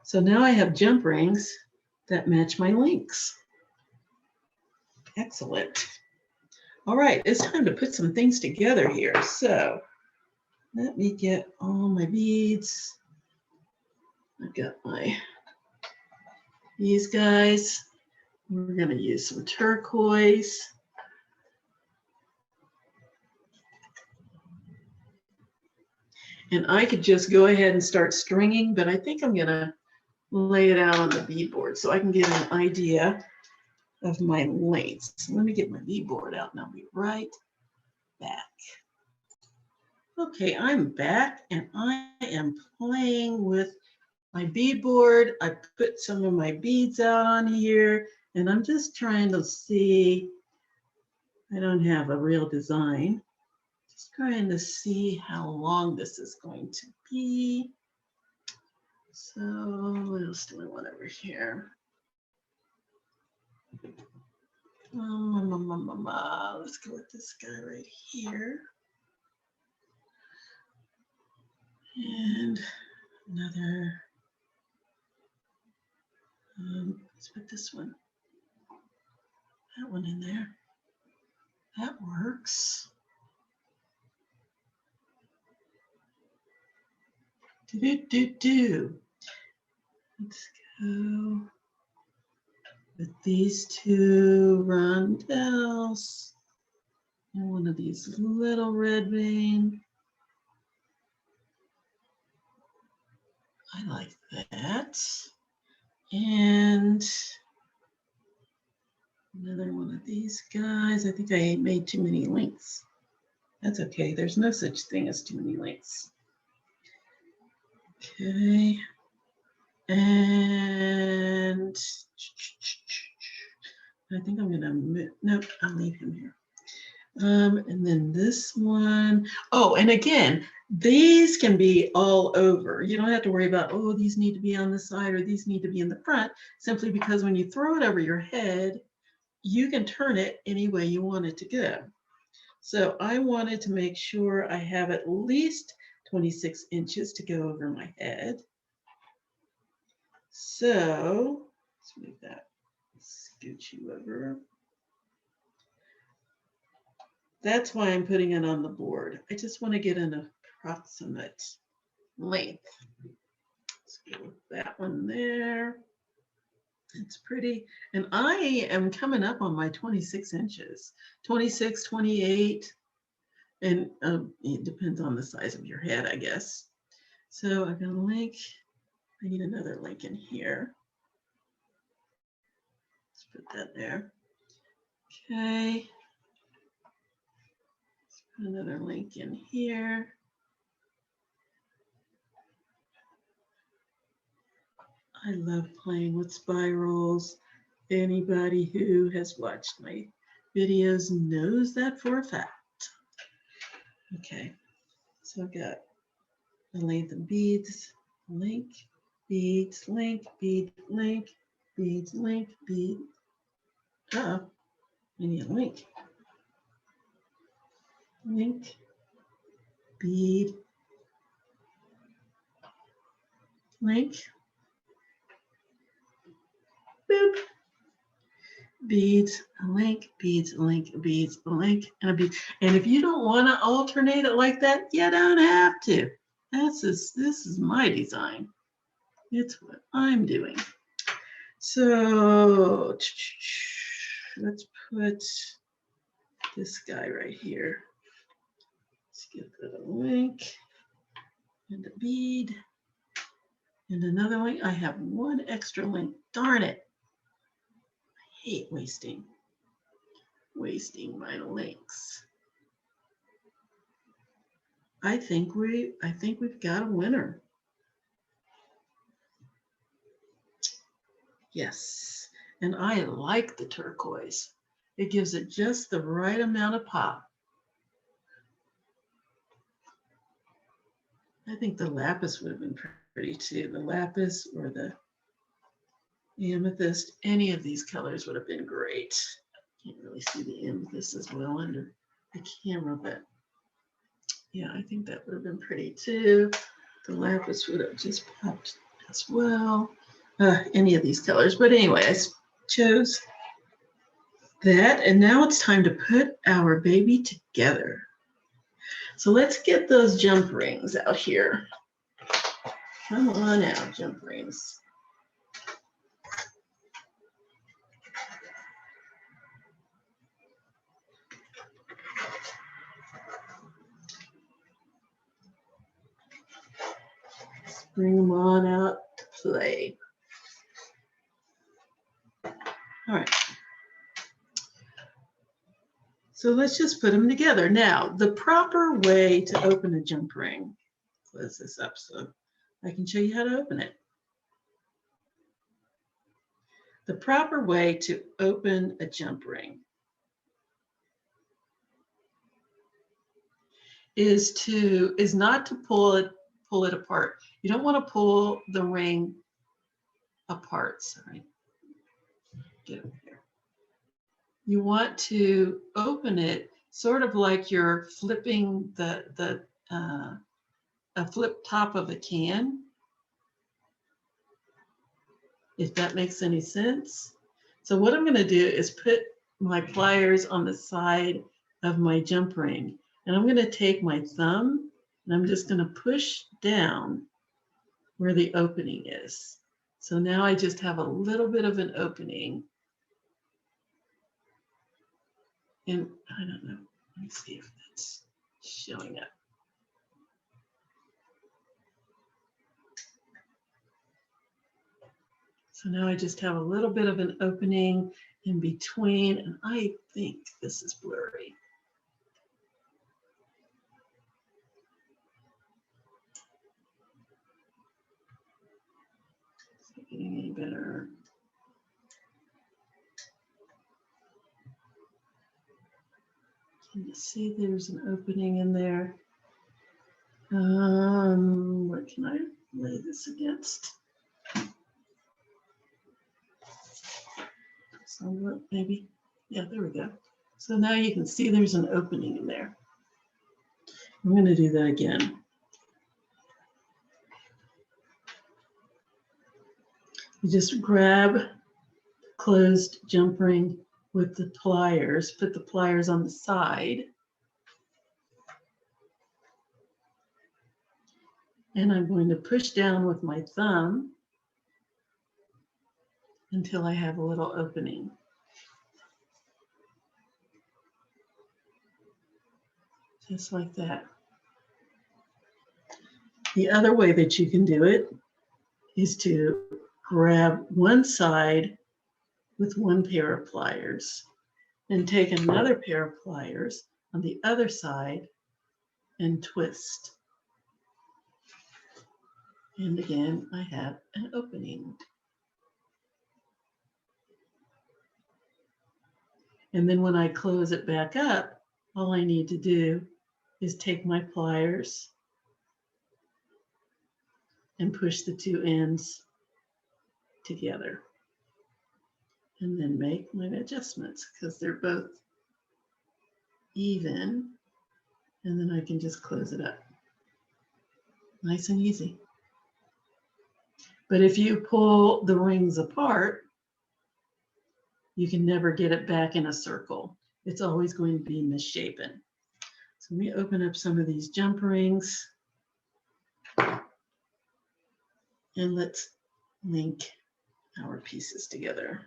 So now I have jump rings that match my links. Excellent. All right, it's time to put some things together here. So let me get all my beads. I've got these guys. We're going to use some turquoise. And I could just go ahead and start stringing, but I think I'm gonna lay it out on the beadboard so I can get an idea of my lengths. Let me get my beadboard out and I'll be right back. Okay, I'm back and I am playing with my beadboard. I put some of my beads out on here and I'm just trying to see, I don't have a real design, just trying to see how long this is going to be. So what else do I want over here? Let's go with this guy right here. And another, let's put this one, that one in there. That works. Do. Let's go with these two rondelles and one of these little red vein. I like that. And another one of these guys. I think I made too many links. That's okay. There's no such thing as too many links. Okay. And I think I'm gonna, nope, I'll leave him here. And then this one, oh, and again, these can be all over. You don't have to worry about, oh, these need to be on the side or these need to be in the front, simply because when you throw it over your head, you can turn it any way you want it to go. So I wanted to make sure I have at least 26 inches to go over my head. So let's move that, scooch you over. That's why I'm putting it on the board. I just want to get an approximate length. Let's go with that one there. It's pretty. And I am coming up on my 26 inches, 26, 28. And it depends on the size of your head, I guess. So I've got a link. I need another link in here. Let's put that there. Okay. Let's put another link in here. I love playing with spirals. Anybody who has watched my videos knows that for a fact. Okay, so I've got the length of beads, link, beads, link, bead, link, beads, link, bead. I need a link. Link, bead, link, boop, beads, a link, beads, a link, beads, a link, and a bead. And if you don't want to alternate it like that, you don't have to. This is my design. It's what I'm doing. So let's put this guy right here. Let's get the link and a bead and another link. I have one extra link. Darn it. I hate wasting my links. I think we've got a winner. Yes, and I like the turquoise. It gives it just the right amount of pop. I think the lapis would have been pretty too. The lapis or the amethyst, any of these colors would have been great. Can't really see the amethyst as well under the camera, but yeah, I think that would have been pretty too. The lapis would have just popped as well. Any of these colors, but anyway, I chose that, and now it's time to put our baby together. So let's get those jump rings out here. Come on out, jump rings. Bring them on out to play. All right. So let's just put them together. Now, the proper way to open a jump ring, close this up so I can show you how to open it. The proper way to open a jump ring is not to pull it apart. You don't want to pull the ring apart. Sorry. Get over here. You want to open it sort of like you're flipping a flip top of a can, if that makes any sense. So what I'm going to do is put my pliers on the side of my jump ring, and I'm going to take my thumb and I'm just going to push down where the opening is. So now I just have a little bit of an opening. And I don't know, let me see if that's showing up. So now I just have a little bit of an opening in between, and I think this is blurry. Is it getting any better? Can you see there's an opening in there? What can I lay this against? So what, maybe, yeah, there we go. So now you can see there's an opening in there. I'm going to do that again. You just grab closed jump ring with the pliers, put the pliers on the side. And I'm going to push down with my thumb until I have a little opening. Just like that. The other way that you can do it is to grab one side with one pair of pliers and take another pair of pliers on the other side and twist. And again, I have an opening. And then when I close it back up, all I need to do is take my pliers and push the two ends together. And then make my adjustments because they're both even. And then I can just close it up. Nice and easy. But if you pull the rings apart, you can never get it back in a circle. It's always going to be misshapen. So let me open up some of these jump rings. And let's link our pieces together.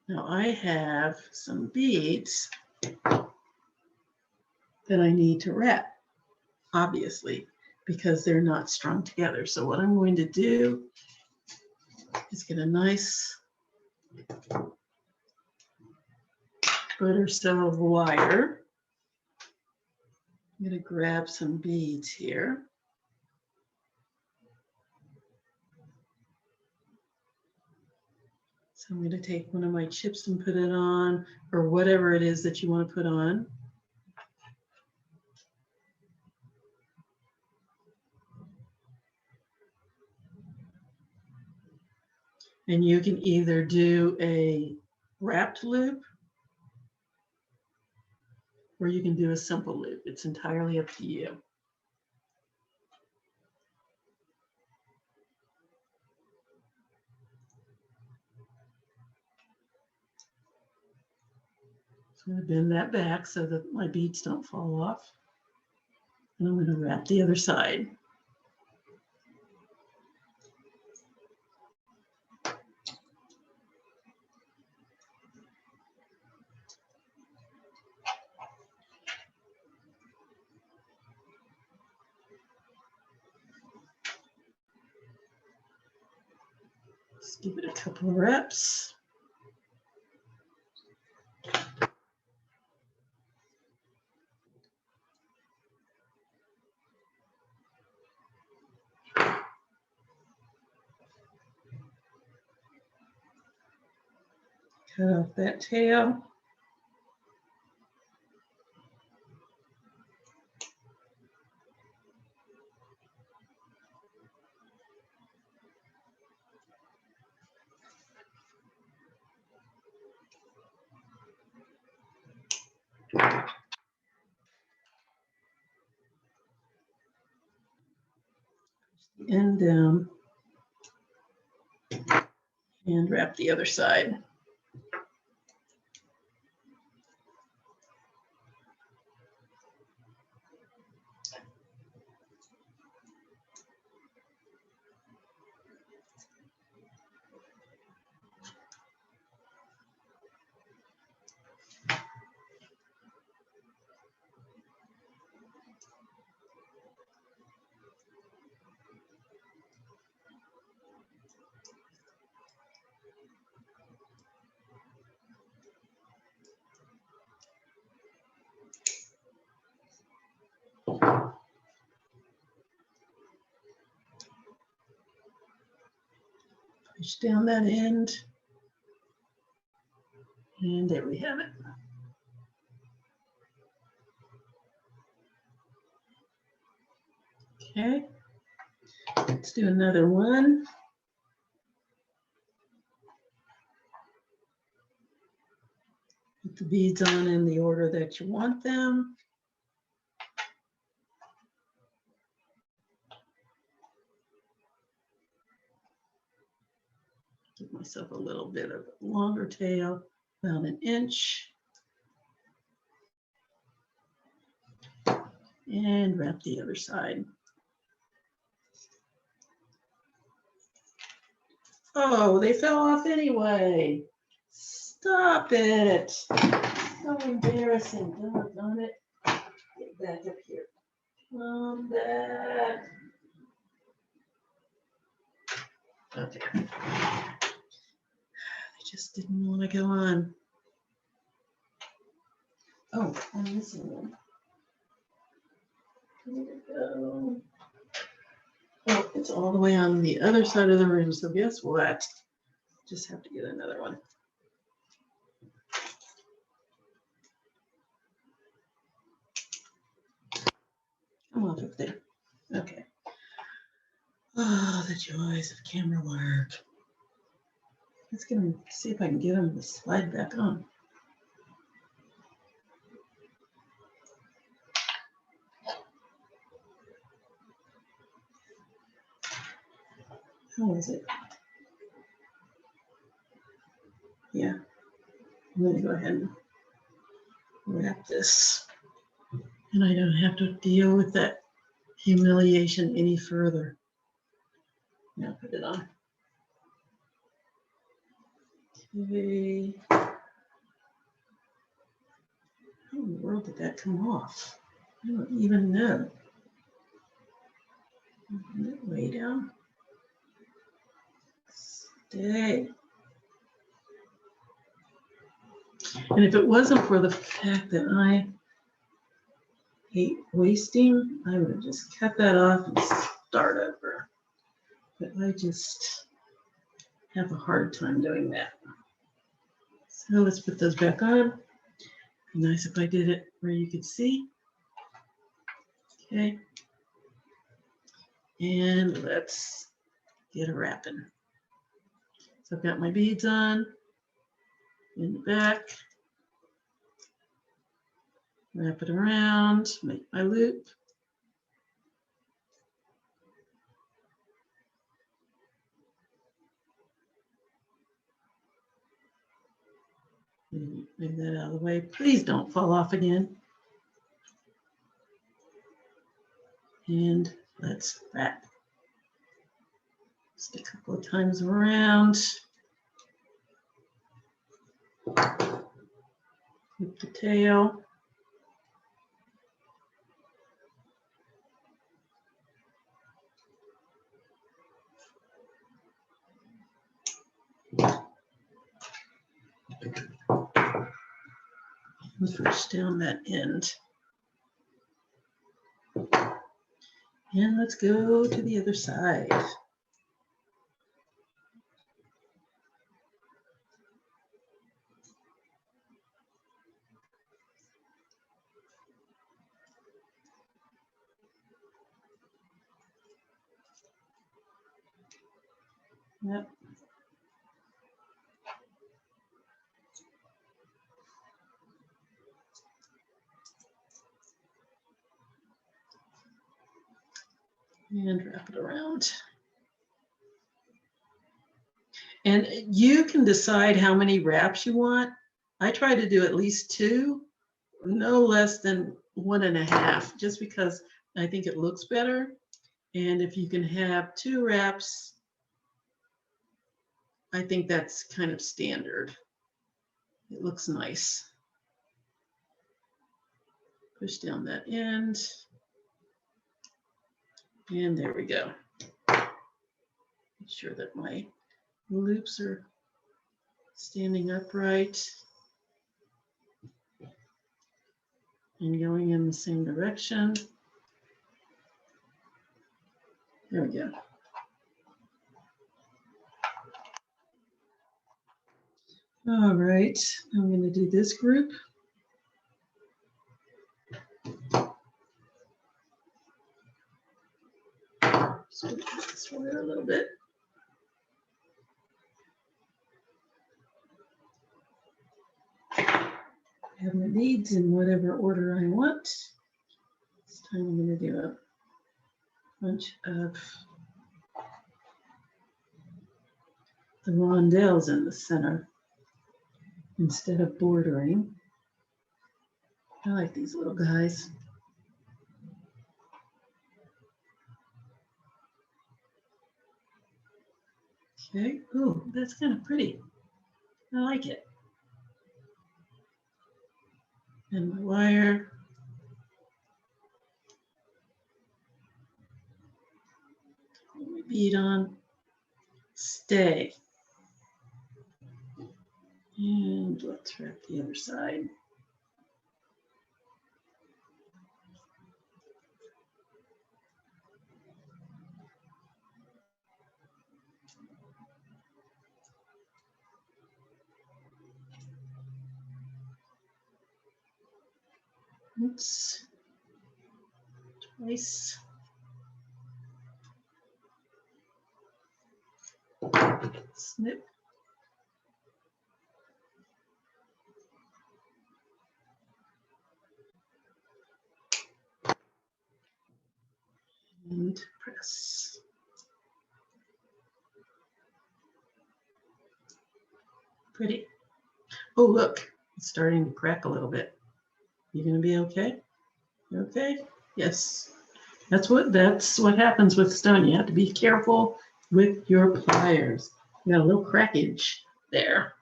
Now I have some beads that I need to wrap, obviously, because they're not strung together. So what I'm going to do is get a nice foot or so of wire. I'm going to grab some beads here. So I'm going to take one of my chips and put it on, or whatever it is that you want to put on. And you can either do a wrapped loop or you can do a simple loop. It's entirely up to you. So I'm going to bend that back so that my beads don't fall off. And I'm going to wrap the other side. Just give it a couple of reps. Cut off that tail. End down and wrap the other side. Push down that end. And there we have it. Okay, let's do another one. Put the beads on in the order that you want them. Give myself a little bit of a longer tail, about 1 inch. And wrap the other side. Oh, they fell off anyway. Stop it. So embarrassing. Doggone it. Get back up here. Come back. Okay. They just didn't want to go on. Oh, I'm missing one. Where'd it go? Oh, it's all the way on the other side of the room. So guess what? Just have to get another one. Come on up there. Okay. Oh, the joys of camera work. Let's get him, see if I can get him to slide back on. How is it? Yeah. I'm going to go ahead and wrap this. And I don't have to deal with that humiliation any further. Now put it on. Okay. How in the world did that come off? I don't even know. Way down. Stay. And if it wasn't for the fact that I hate wasting, I would have just cut that off and start over. But I just have a hard time doing that. So let's put those back on. Be nice if I did it where you could see. Okay. And let's get a wrapping. So I've got my beads on in the back. Wrap it around, make my loop. Move that out of the way. Please don't fall off again. And let's wrap. Just a couple of times around. With the tail. push down that end. And let's go to the other side. Yep. And wrap it around. And you can decide how many wraps you want. I try to do at least 2, no less than 1.5, just because I think it looks better. And if you can have 2 wraps, I think that's kind of standard. It looks nice. Push down that end. And there we go. Make sure that my loops are standing upright and going in the same direction. There we go. All right, I'm going to do this group. Switch this one a little bit. I have my beads in whatever order I want. This time I'm going to do a bunch of the rondelles in the center instead of bordering. I like these little guys. Okay, ooh, that's kind of pretty. I like it. And my wire. Put my bead on. Stay. And let's wrap the other side. Oops. Twice. Snip. And press. Pretty. Oh, look, it's starting to crack a little bit. You gonna be okay? You okay? Yes. That's what happens with stone. You have to be careful with your pliers. You got a little crackage there.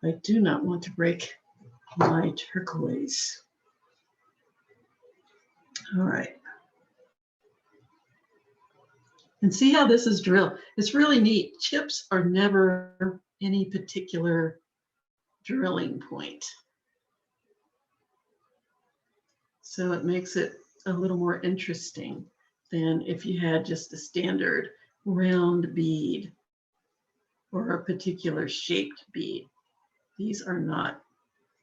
I do not want to break my turquoise. All right. And see how this is drilled. It's really neat. Chips are never any particular drilling point. So it makes it a little more interesting than if you had just a standard round bead or a particular shaped bead. These are not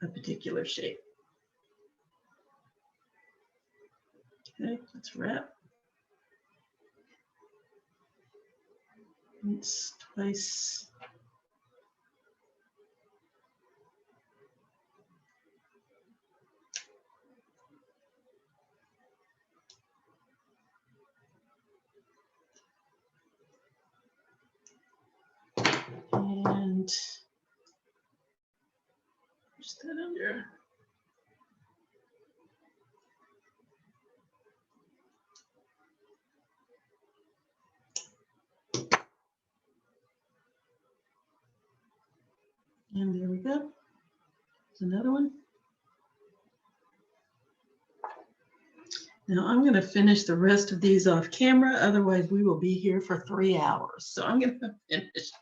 a particular shape. Okay, let's wrap. Once, twice. And push that under. And there we go. There's another one. Now I'm going to finish the rest of these off camera. Otherwise, we will be here for 3 hours. So I'm going to finish.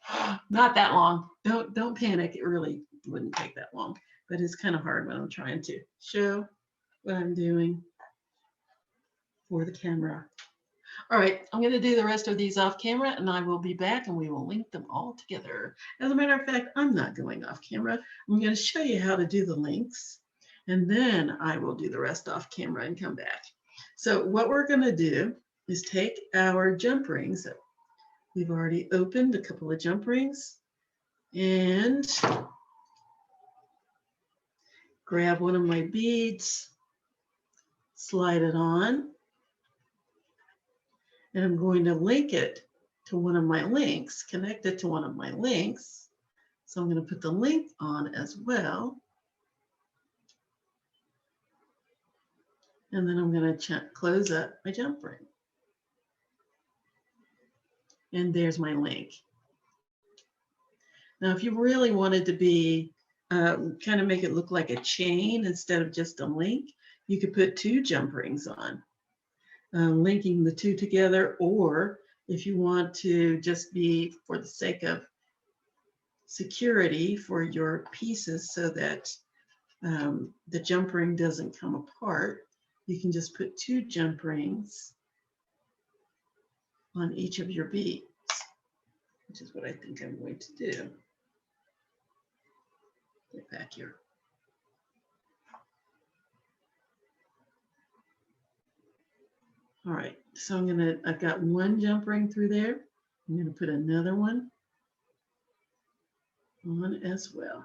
Not that long. Don't panic. It really wouldn't take that long. but it's kind of hard when I'm trying to show what I'm doing for the camera. All right, I'm going to do the rest of these off camera and I will be back and we will link them all together. As a matter of fact, I'm not going off camera. I'm going to show you how to do the links and then I will do the rest off camera and come back. So what we're going to do is take our jump rings. We've already opened a couple of jump rings and grab one of my beads, slide it on, and I'm going to link it to one of my links, connect it to one of my links. So I'm going to put the link on as well. And then I'm going to close up my jump ring. And there's my link. Now, if you really wanted to be, kind of make it look like a chain instead of just a link, you could put 2 jump rings on, linking the 2 together, or if you want to just be, for the sake of security for your pieces so that the jump ring doesn't come apart, you can just put 2 jump rings on each of your beads, which is what I think I'm going to do. Get back here. All right, so I've got 1 jump ring through there. I'm going to put another one on as well.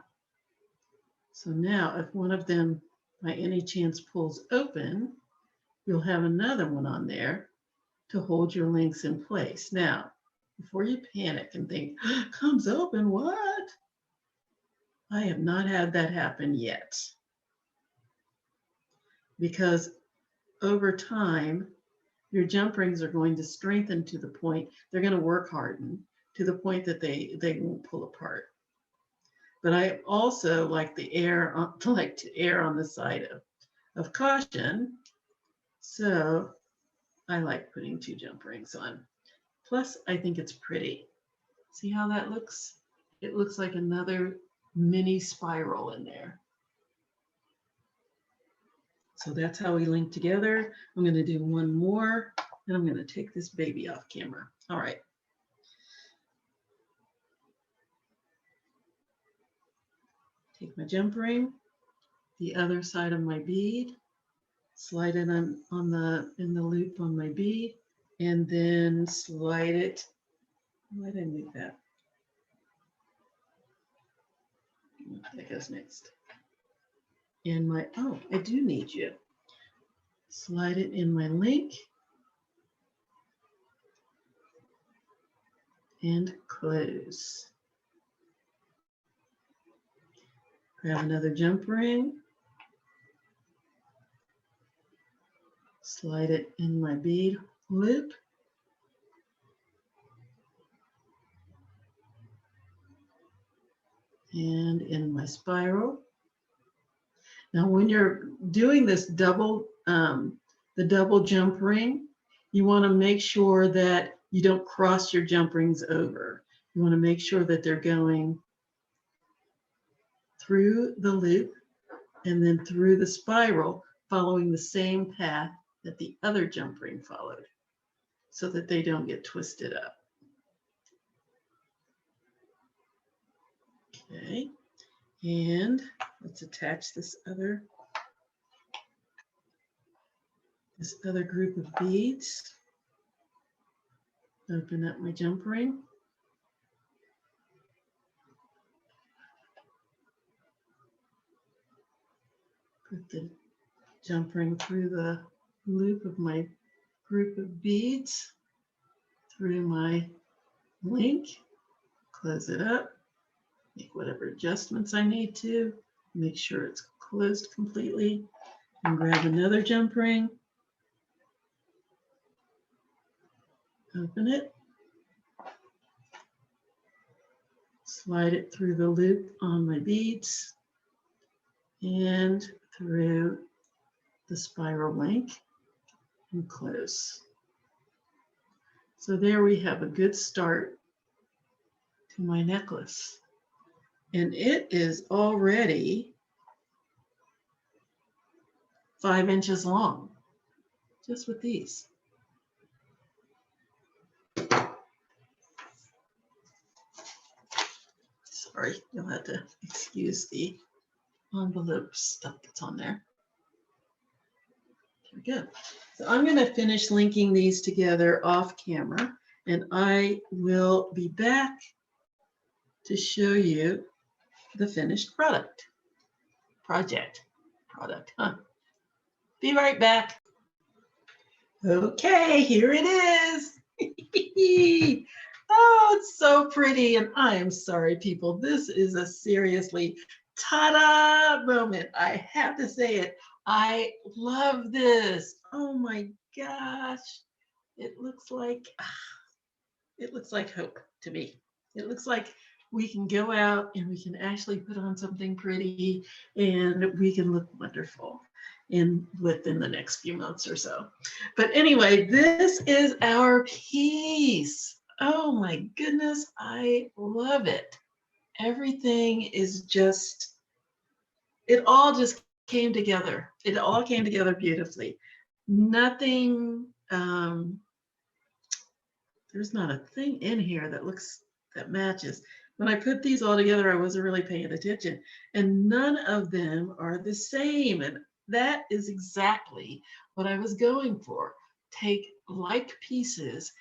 So now if one of them by any chance pulls open, you'll have another one on there to hold your links in place. Now, before you panic and think, comes open, what? I have not had that happen yet. Because over time, your jump rings are going to strengthen to the point, they're going to work harden to the point that they won't pull apart. But I also like to err on the side of caution. So I like putting 2 jump rings on. Plus, I think it's pretty. See how that looks? It looks like another mini spiral in there. So that's how we link together. I'm going to do one more, and I'm going to take this baby off camera. All right. Take my jump ring, the other side of my bead, slide it in the loop on my bead, and then slide it. Why did I move that? That goes next. In my, oh, I do need you. Slide it in my link and close. Grab another jump ring, slide it in my bead loop, and in my spiral. Now, when you're doing this the double jump ring, you want to make sure that you don't cross your jump rings over. You want to make sure that they're going through the loop and then through the spiral, following the same path that the other jump ring followed, so that they don't get twisted up. Okay, and let's attach this other group of beads. Open up my jump ring. Put the jump ring through the loop of my group of beads, through my link, close it up, make whatever adjustments I need to, make sure it's closed completely, and grab another jump ring, open it, slide it through the loop on my beads and through the spiral link and close. So there we have a good start to my necklace. And it is already 5 inches long, just with these. Sorry, you'll have to excuse the envelope stuff that's on there. There we go. So I'm going to finish linking these together off camera, and I will be back to show you the finished product. Product, huh? Be right back. Okay, here it is. Oh, it's so pretty. And I am sorry, people. This is a seriously ta-da moment. I have to say it. I love this. Oh my gosh. It looks like hope to me. It looks like we can go out and we can actually put on something pretty and we can look wonderful within the next few months or so. But anyway, this is our piece. Oh my goodness, I love it. Everything is just, it all just came together. It all came together beautifully. Nothing, there's not a thing in here that matches. When I put these all together, I wasn't really paying attention, and none of them are the same. And that is exactly what I was going for. Take like pieces,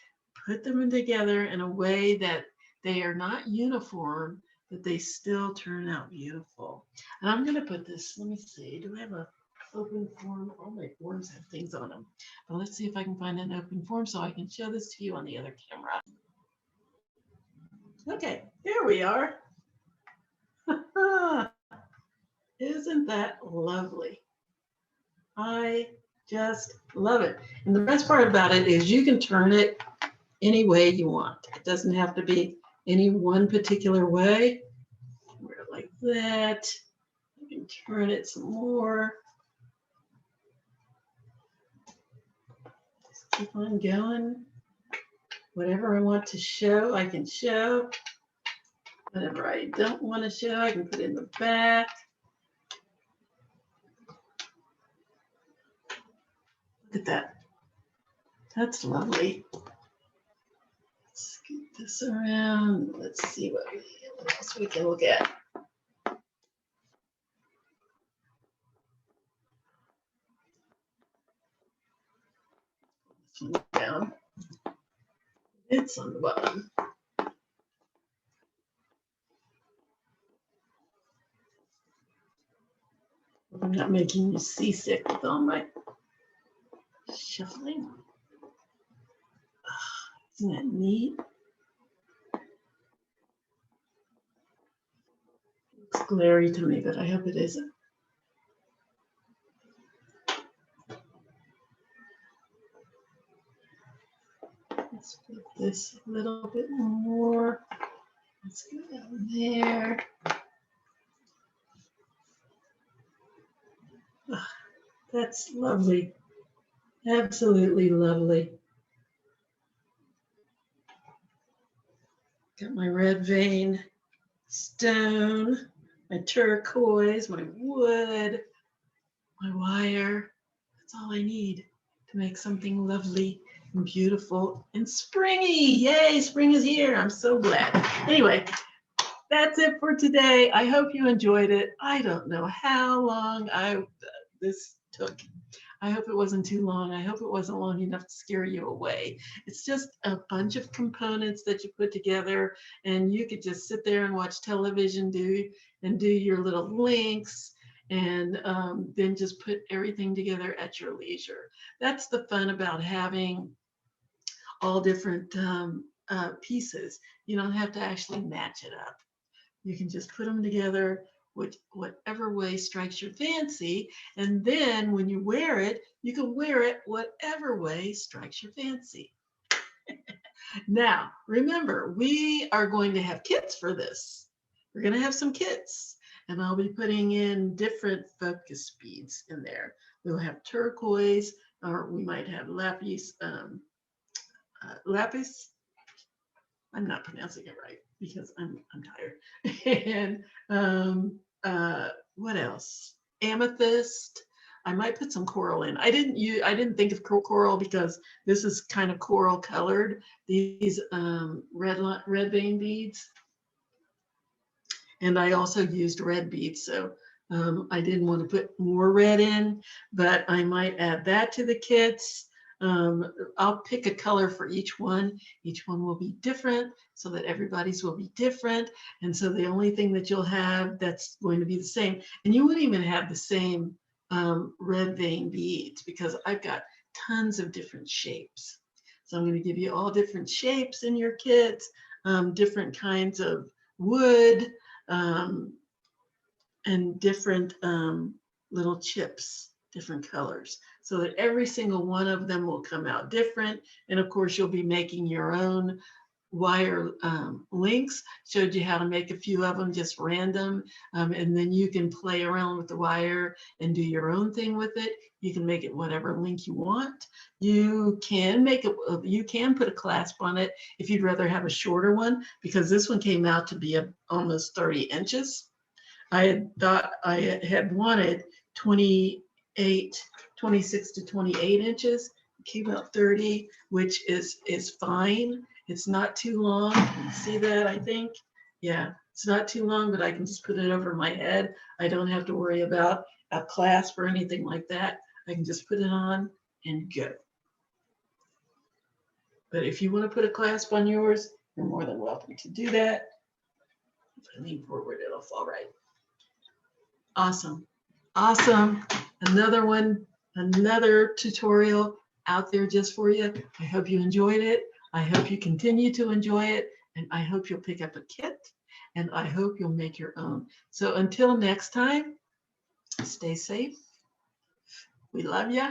put them together in a way that they are not uniform, but they still turn out beautiful. And I'm going to put this, let me see, do I have a open form? All my forms have things on them. But let's see if I can find an open form so I can show this to you on the other camera. Okay, here we are. Isn't that lovely? I just love it. And the best part about it is you can turn it any way you want. It doesn't have to be any one particular way. Wear it like that. You can turn it some more. Just keep on going. Whatever I want to show, I can show. Whatever I don't want to show, I can put in the back. Look at that. That's lovely. Let's scoot this around. Let's see what else we can look at. This one down. It's on the bottom. I'm not making you seasick with all my shuffling. Isn't that neat? It's glary to me, but I hope it isn't. Let's put this a little bit more. Let's go down there. Oh, that's lovely. Absolutely lovely. Got my red vein stone, my turquoise, my wood, my wire. That's all I need to make something lovely and beautiful and springy. Yay, spring is here. I'm so glad. Anyway, that's it for today. I hope you enjoyed it. I don't know how long this took. I hope it wasn't too long. I hope it wasn't long enough to scare you away. It's just a bunch of components that you put together, and you could just sit there and watch television, do your little links, and then just put everything together at your leisure. That's the fun about having all different pieces. You don't have to actually match it up. You can just put them together whatever way strikes your fancy, and then when you wear it, you can wear it whatever way strikes your fancy. Now, remember, we are going to have kits for this. We're going to have some kits, and I'll be putting in different focus beads in there. We'll have turquoise, or we might have lapis. Lapis. I'm not pronouncing it right because I'm tired. And what else? Amethyst. I might put some coral in. I didn't think of coral because this is kind of coral colored, these red vein beads. And I also used red beads, so I didn't want to put more red in, but I might add that to the kits. I'll pick a color for each one. Each one will be different so that everybody's will be different. And so the only thing that you'll have that's going to be the same, and you wouldn't even have the same red vein beads because I've got tons of different shapes. So I'm going to give you all different shapes in your kits, different kinds of wood, and different little chips, different colors, so that every single one of them will come out different. And of course, you'll be making your own wire links. Showed you how to make a few of them, just random, and then you can play around with the wire and do your own thing with it. You can make it whatever link you want. You can make it, you can put a clasp on it if you'd rather have a shorter one, because this one came out to be almost 30 inches. I had thought I had wanted 26 to 28 inches. It came out 30, which is fine. It's not too long. You see that, I think? Yeah, it's not too long, but I can just put it over my head. I don't have to worry about a clasp or anything like that. I can just put it on and go. But if you want to put a clasp on yours, you're more than welcome to do that. If I lean forward, it'll fall right. Awesome. Awesome. Another one, another tutorial out there just for you. I hope you enjoyed it. I hope you continue to enjoy it. And I hope you'll pick up a kit. And I hope you'll make your own. So until next time, stay safe. We love you.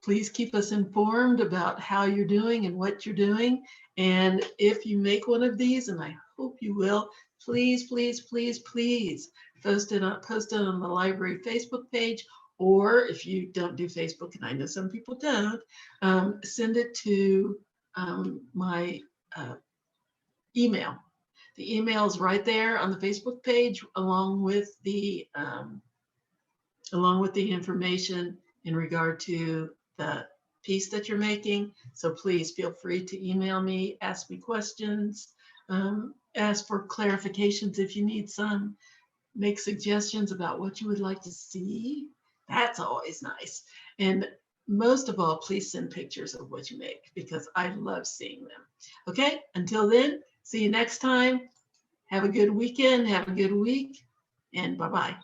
Please keep us informed about how you're doing and what you're doing. And if you make one of these, and I hope you will, please, please, please, please post it on the library Facebook page. Or if you don't do Facebook, and I know some people don't, send it to my email. The email is right there on the Facebook page, along with the information in regard to the piece that you're making. So please feel free to email me, ask me questions, ask for clarifications if you need some, make suggestions about what you would like to see. That's always nice. And most of all, please send pictures of what you make, because I love seeing them. Okay, until then, see you next time. Have a good weekend, have a good week, and bye-bye.